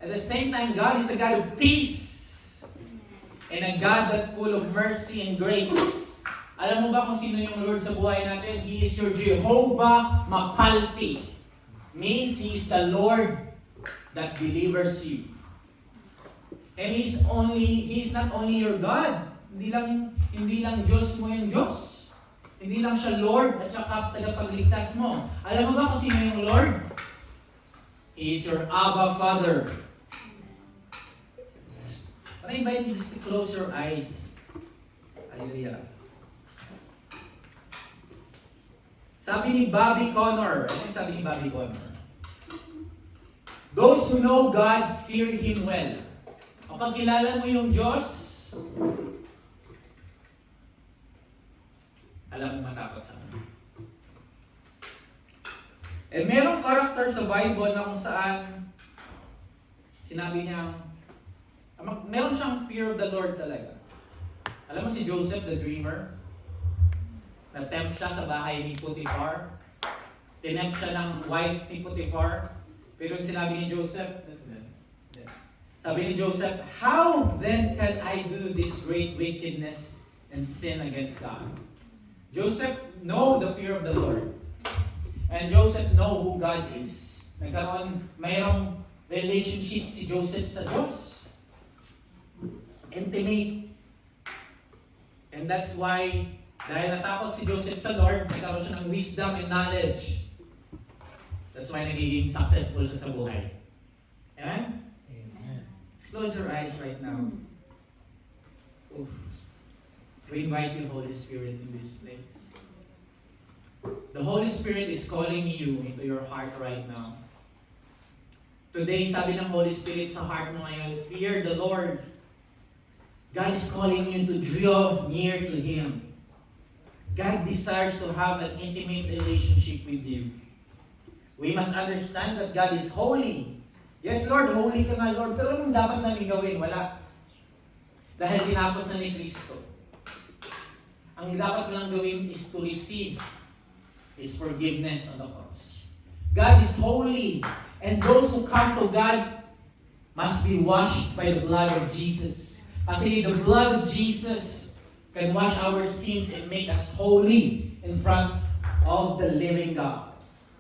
At the same time, God is a God of peace. And a God that's full of mercy and grace. Alam mo ba kung sino yung Lord sa buhay natin? He is your Jehovah Mapalti. Means He is the Lord that delivers you. And He is not only your God. Hindi lang Diyos mo yung Diyos. Hindi lang siya Lord at saka tagapagligtas mo. Alam mo ba kung sino yung Lord? He is your Abba Father. I invite you just to close your eyes. Hallelujah. Sabi ni Bobby Connor, ano yung sabi ni Bobby Connor? Those who know God fear Him well. Kapag kilala mo yung Diyos, alam mo matakot sa Kanya. Eh, merong character sa Bible na kung saan sinabi niya, meron siyang fear of the Lord talaga. Alam mo si Joseph the dreamer? Na-tempt siya sa bahay ni Potiphar. Tinempt siya ng wife ni Potiphar. Pero sinabi ni Joseph, sabi ni Joseph, how then can I do this great wickedness and sin against God? Joseph know the fear of the Lord. And Joseph know who God is. Mayroong relationship si Joseph sa Diyos. Intimate. And that's why, dahil natakot si Joseph sa Lord, nagkaroon siya ng wisdom and knowledge. That's why nagiging successful siya sa buhay. Amen? Amen. Close your eyes right now. Oof. We invite you, Holy Spirit, in this place. The Holy Spirit is calling you into your heart right now. Today, sabi ng Holy Spirit sa heart mo ngayon, fear the Lord. God is calling you to draw near to Him. God desires to have an intimate relationship with you. We must understand that God is holy. Yes, Lord, holy ka nga, Lord. Pero anong dapat namin gawin? Wala. Dahil tinapos na ni Kristo. Ang dapat mo lang gawin is to receive His forgiveness on the cross. God is holy. And those who come to God must be washed by the blood of Jesus. Kasi the blood of Jesus can wash our sins and make us holy in front of the living God.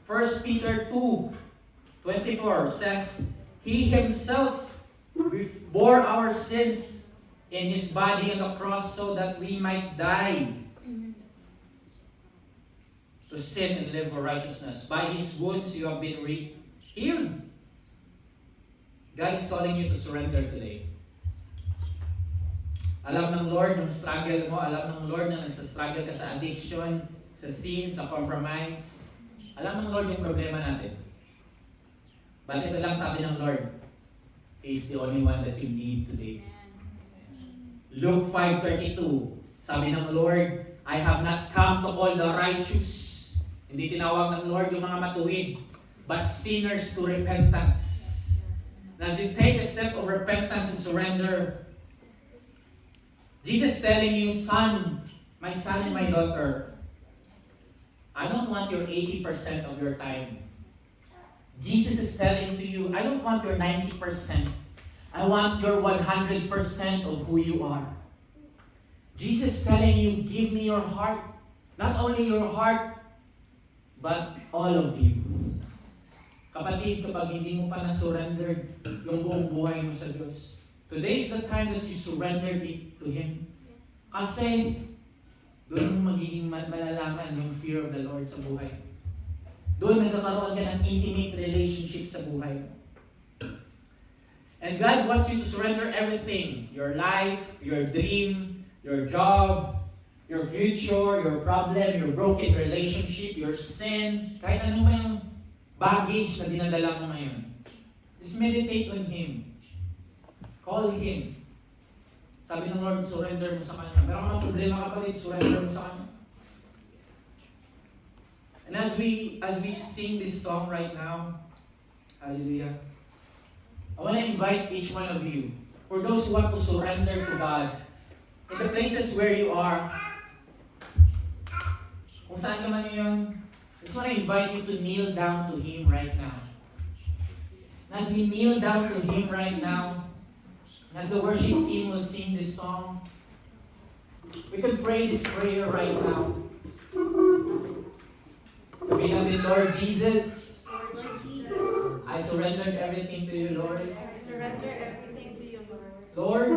1 Peter 2:24 says, He Himself bore our sins in His body on the cross so that we might die to sin and live for righteousness. By His wounds you have been healed. God is calling you to surrender today. Alam ng Lord ng struggle mo, alam ng Lord na nasa-struggle ka sa addiction, sa sin, sa compromise. Alam ng Lord yung problema natin. But ito lang sabi ng Lord, He is the only one that you need today. Luke 5:32, sabi ng Lord, I have not come to call the righteous. Hindi tinawag ng Lord yung mga matuwid, but sinners to repentance. As you take a step of repentance and surrender, Jesus is telling you, son, my son and my daughter, I don't want your 80% of your time. Jesus is telling to you, I don't want your 90%. I want your 100% of who you are. Jesus is telling you, give me your heart. Not only your heart, but all of you. Kapatid, kapag hindi mo pa na-surrender yung buong buhay mo sa Diyos, today is the time that you surrender it to Him. Kasi, doon mo magiging malalaman yung fear of the Lord sa buhay. Doon nagkakaroon ka ng intimate relationship sa buhay mo. And God wants you to surrender everything. Your life, your dream, your job, your future, your problem, your broken relationship, your sin, kahit ano man yung baggage na dinadala mo ngayon. Just meditate on Him. Call Him. Sabi ng Lord, surrender mo sa Kanya. Meron ka ng problema kapatid, surrender mo sa Kanya. And as we sing this song right now, hallelujah, I want to invite each one of you, for those who want to surrender to God, in the places where you are, kung saan ka man yun, I just want to invite you to kneel down to Him right now. And as we kneel down to Him right now, and as the worship team will sing this song, we can pray this prayer right now. Sabihin natin, Lord Jesus, Lord Jesus, I surrendered everything to you, Lord. I surrender everything to you, Lord. Lord,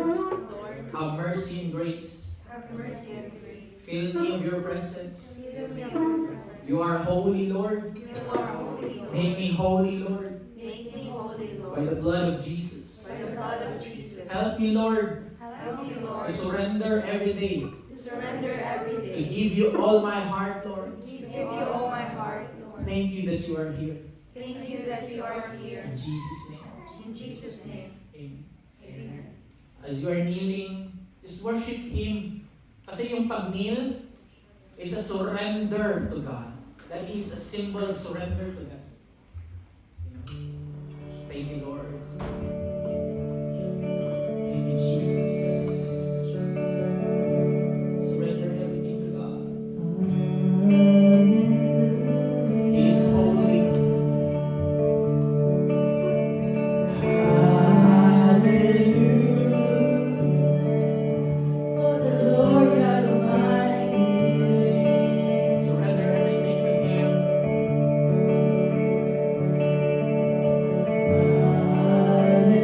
Lord, have mercy and grace. have mercy and grace. Fill me of your presence. Fill me with your presence. You are holy, Lord. You are holy, Lord. Make me holy, Lord, Make me holy, by Lord. the blood of Jesus. By the blood of Jesus. Help me, Lord, Help me, to Lord, surrender every day, to surrender every to day. give you all my heart, Lord. To give you all my heart, Lord. Thank you that you are here. Thank you that you are here. In Jesus' name. In Jesus' name. Amen. Amen. As you are kneeling, just worship Him. Kasi yung pag-kneel is a surrender to God. That is a symbol of surrender to God. Thank you, Lord. Thank you, Jesus. Surrender everything to God. He is holy. Surrender everything to Him. Hallelujah.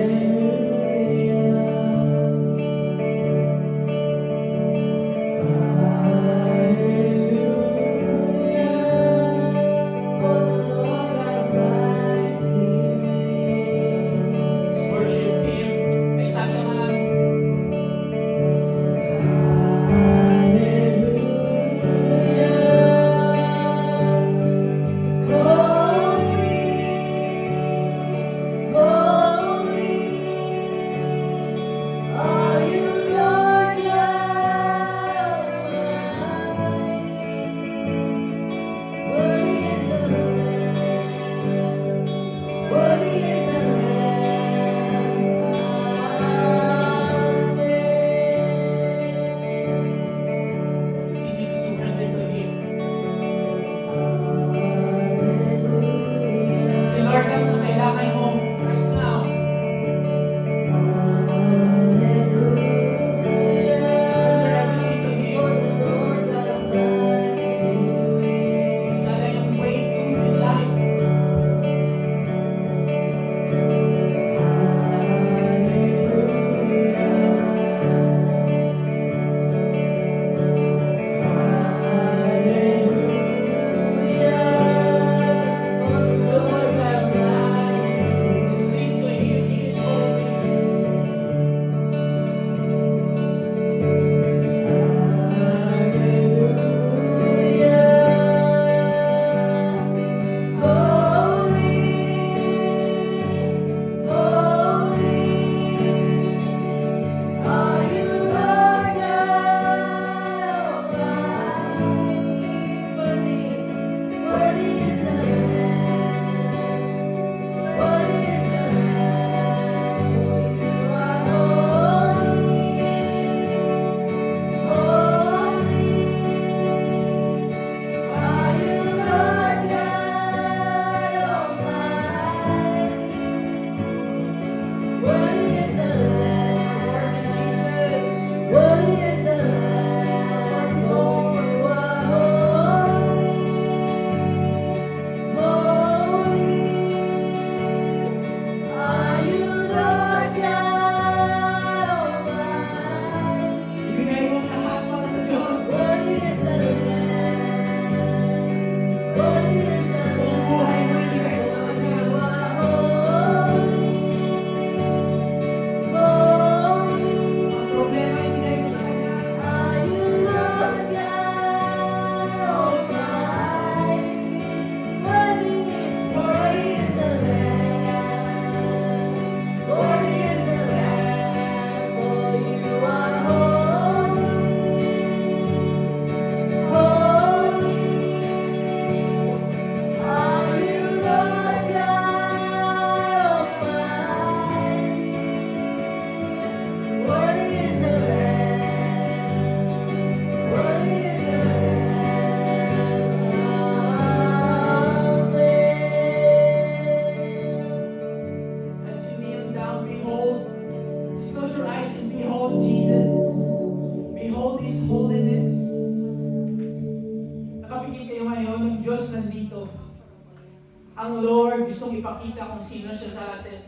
ang Lord gustong ipakita kung sino siya sa atin.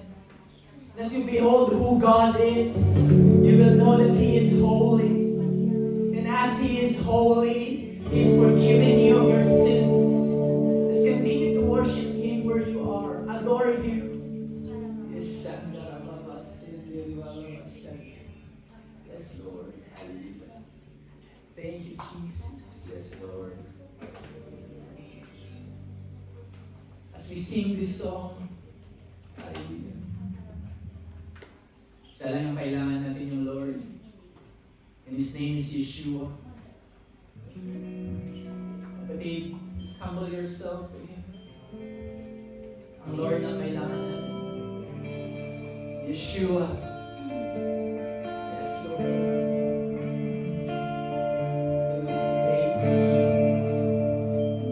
As you behold who God is, you will know that He is holy. And as He is holy, He is forgiving you of your sins. Let's continue to worship Him where you are. Adore Him. Yes, Lord. Hallelujah. Thank you, Jesus. Yes, Lord. As we sing this song, hallelujah. Siya lang yung kailangan natin yung Lord. And His name is Yeshua. Kapatid, just humble yourself to Him. Ang Lord ang kailangan natin. Yeshua. Yes, Lord. So we praise you, Jesus.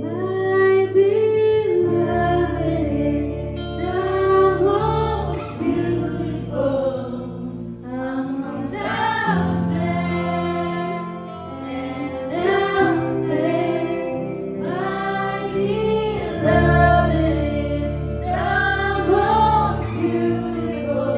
My beloved is the most beautiful among thousands and thousands. My beloved is the most beautiful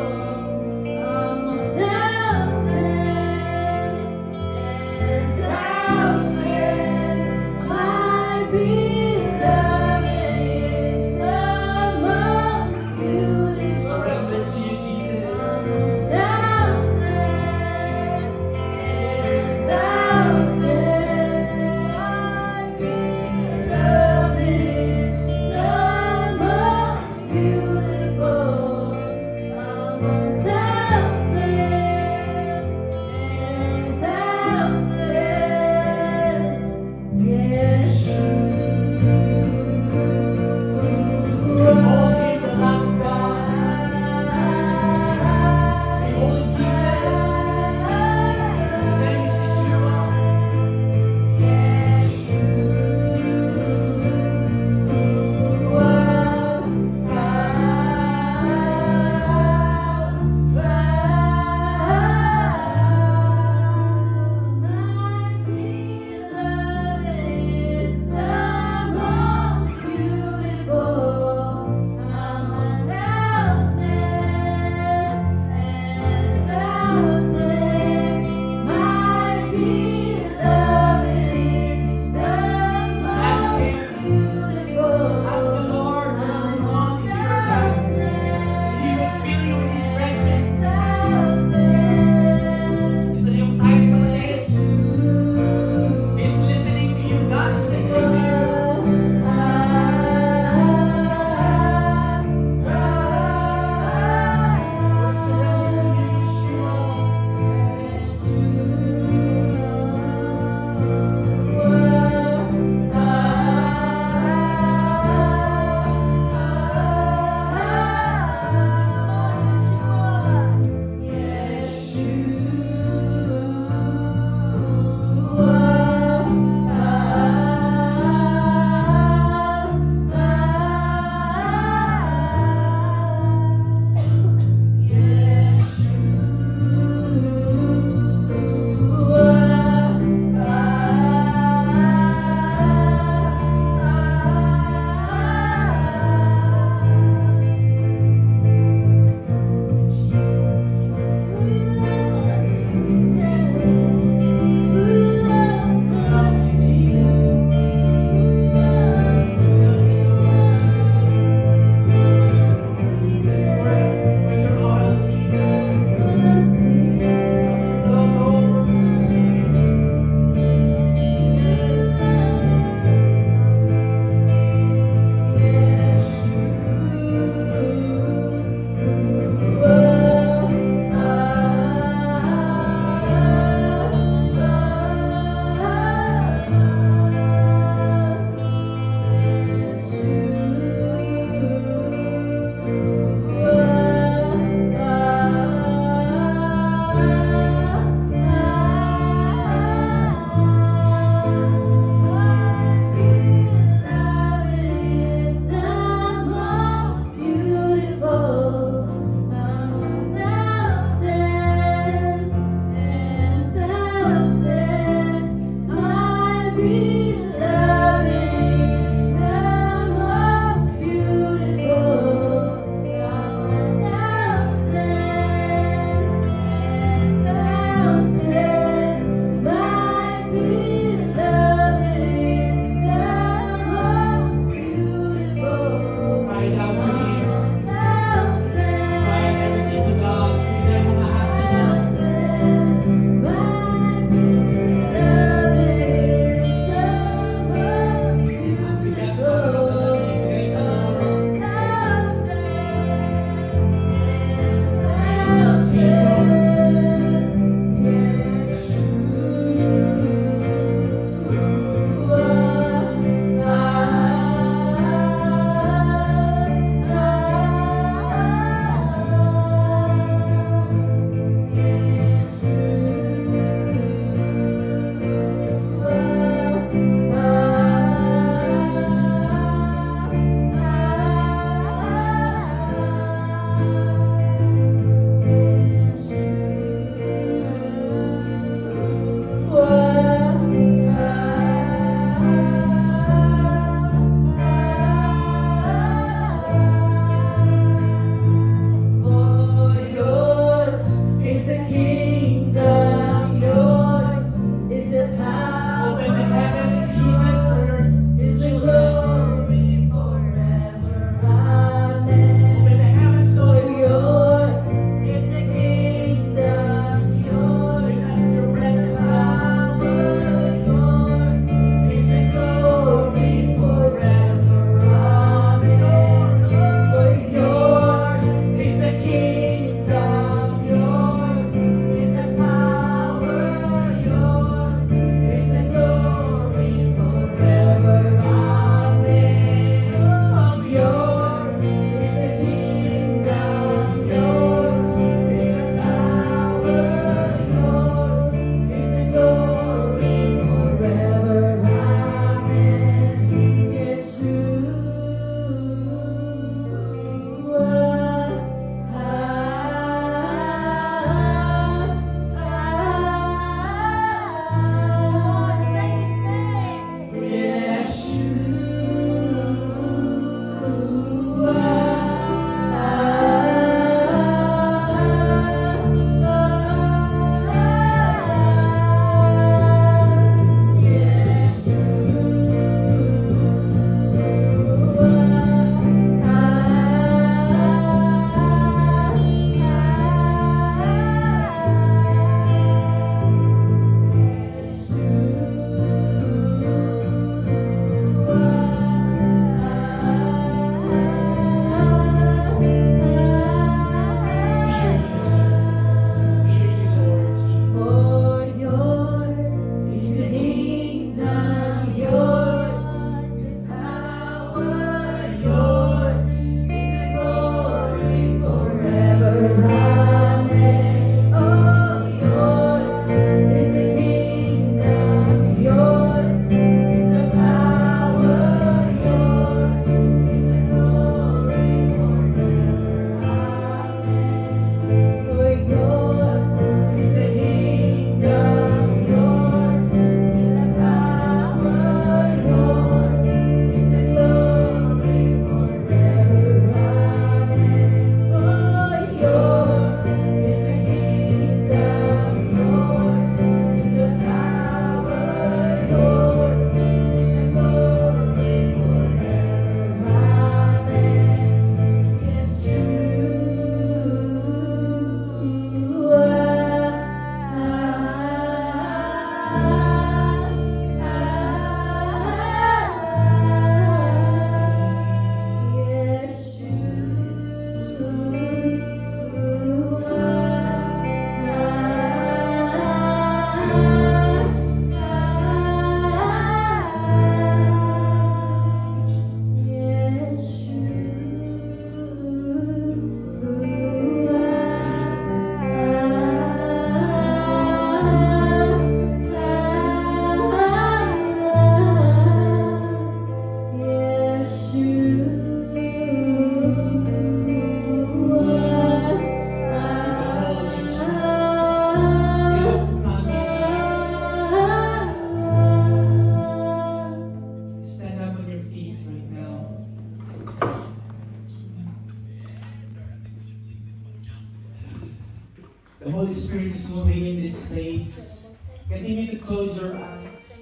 The Holy Spirit is moving in this place. Continue to close your eyes.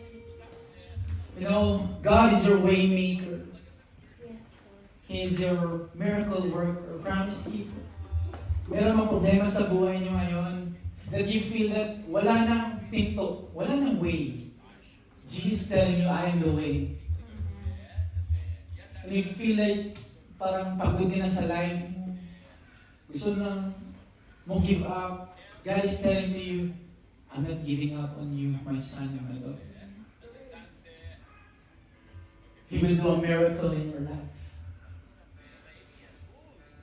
You know, God is your way maker. He is your miracle worker, promise keeper. Meron mang problema sa buhay niyo ngayon that you feel that wala nang pinto, wala nang way. Jesus telling you, I am the way. And if you feel like parang pagod ka na sa life mo, gusto nang mo give up, God is telling to you, I'm not giving up on you, my son and my daughter. He will do a miracle in your life.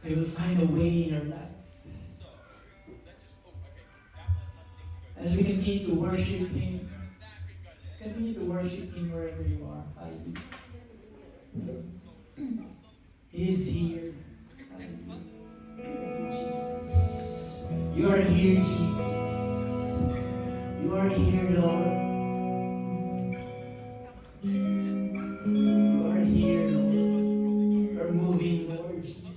He will find a way in your life. As we continue to worship Him, let's continue to worship Him wherever you are. Hallelujah. He is here. Hallelujah. Thank you, Jesus. You are here, Jesus. You are here, Lord. You are here, Lord. You are moving, Lord Jesus.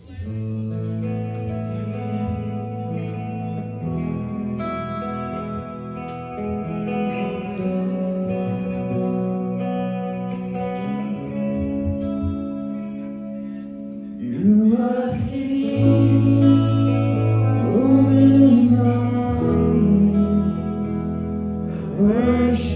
You are here, moving on me. Worship.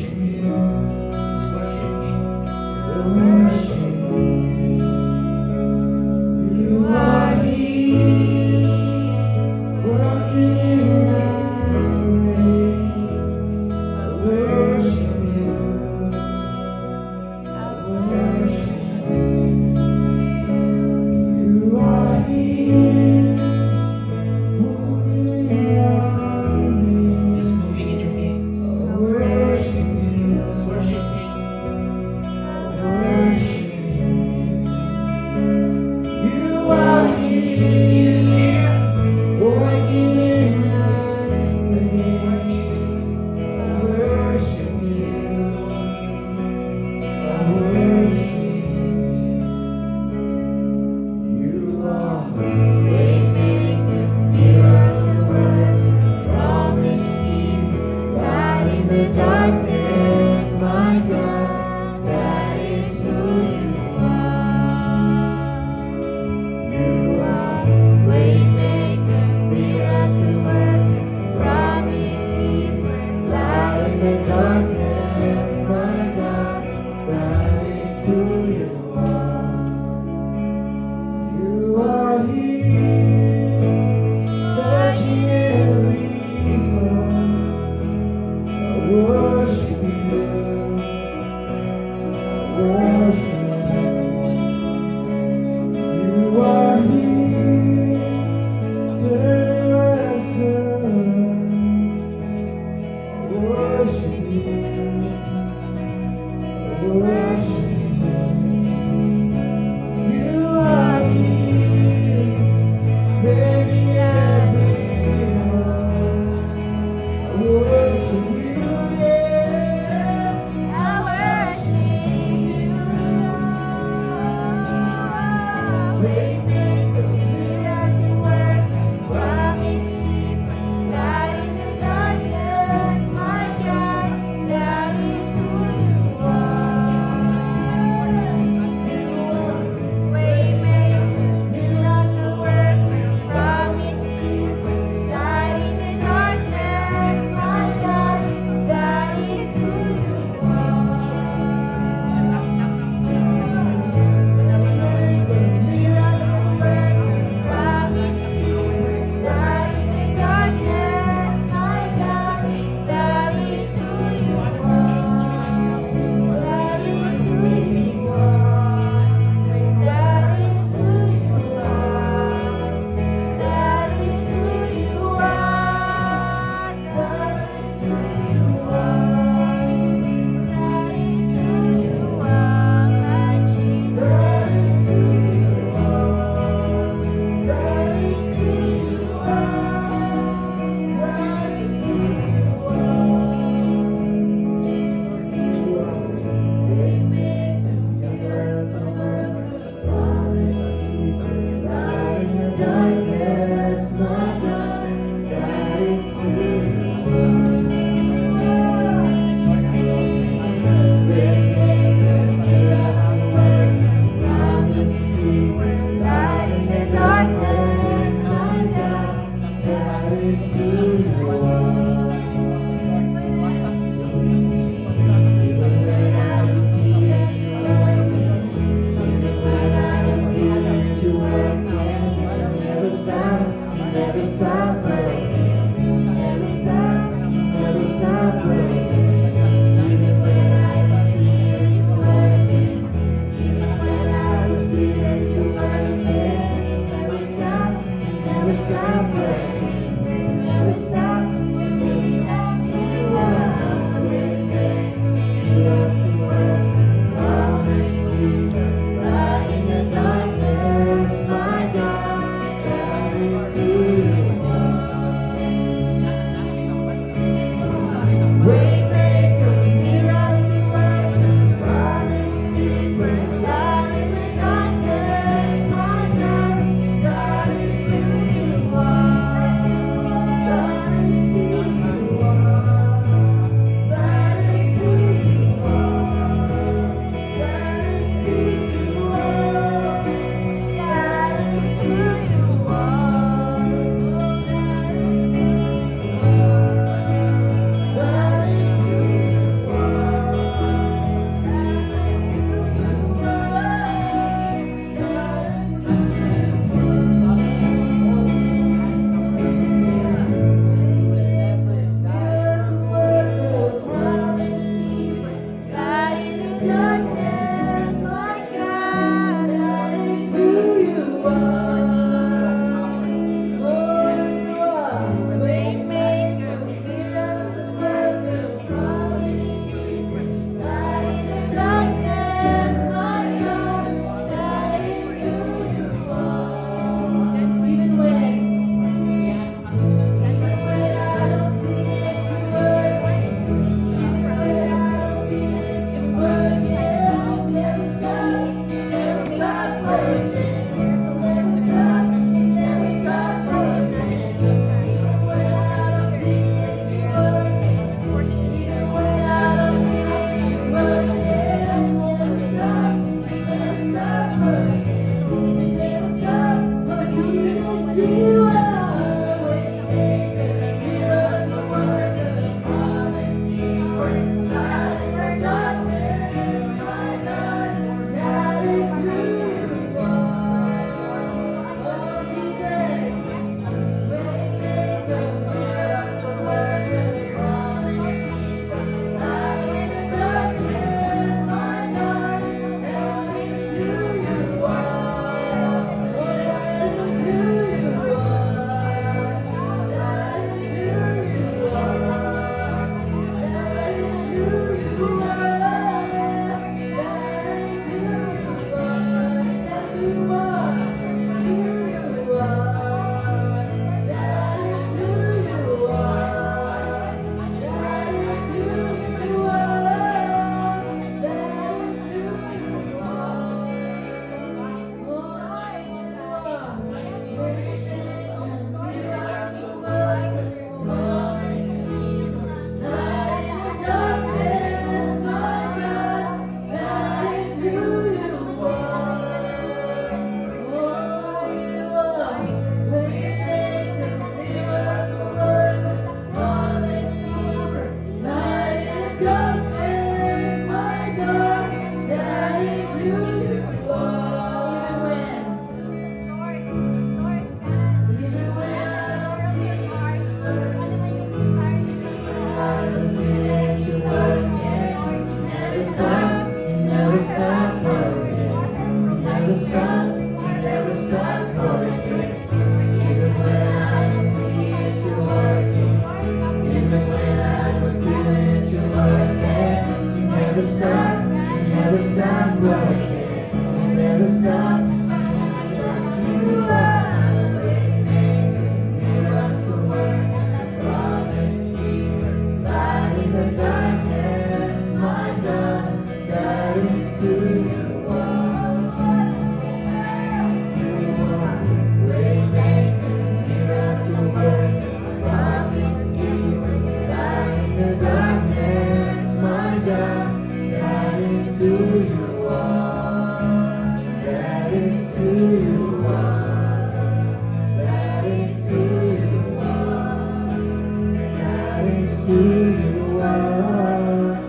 who you are.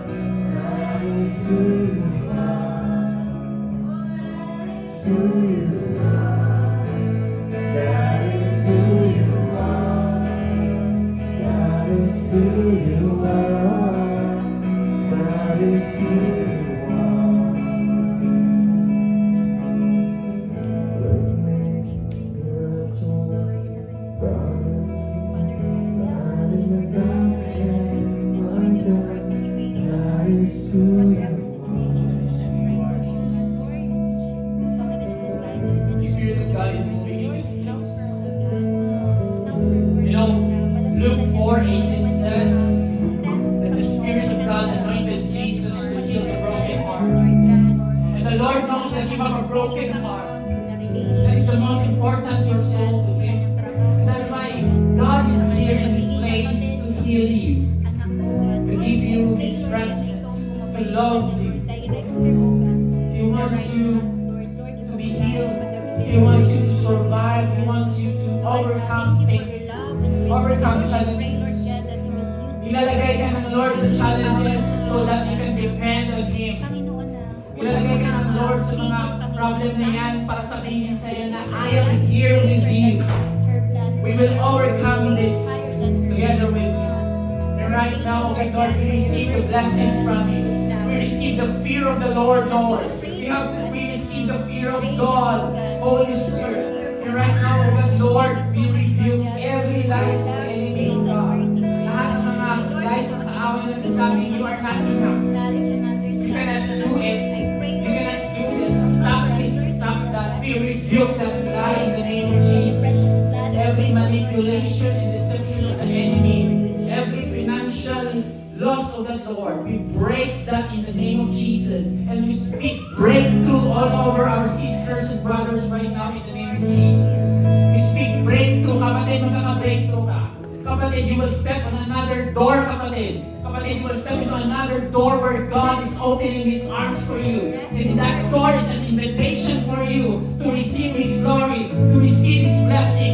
That is who you are. Who you are. That is who you are. That is who you are. That is who you are. The Spirit of God is moving in this place. You know, Luke 4:18 says that the Spirit of God anointed Jesus to heal the broken heart. And the Lord knows that you have a broken heart. That is the most important, your soul to Him. And that's why God is here in this place to heal you, to give you His presence, to love you. He wants you to be healed. He wants you to survive. He wants you to overcome things, overcome challenges. Ilalagay ka ng Lord sa challenges so that you can depend on Him. Ilalagay ka ng Lord sa mga problem na yan para sabihin sa iyo na I am here with you. We will overcome this together with you. And right now, okay, God, we receive the blessings from you. We receive the fear of the Lord, Lord. We receive the fear of God, Holy Spirit. And right now, oh God, Lord, we rebuke every lies of the enemy, God. Lahat ng mga lies of kaaway na nasabi, you are not enough. You cannot do it. You cannot do this. Stop this. Stop that. We rebuke that lie in the name of Jesus. Every manipulation and deception of the enemy, every financial loss of the Lord, we break that in the name of Jesus. And we speak breakthrough all over our sisters and brothers right now in the name of Jesus. We speak breakthrough. Kapatid, magkaka-breakthrough ka. Kapatid, you will step on another door, kapatid. Kapatid, you will step into another door where God is opening His arms for you. And that door is an invitation for you to receive His glory, to receive His blessing.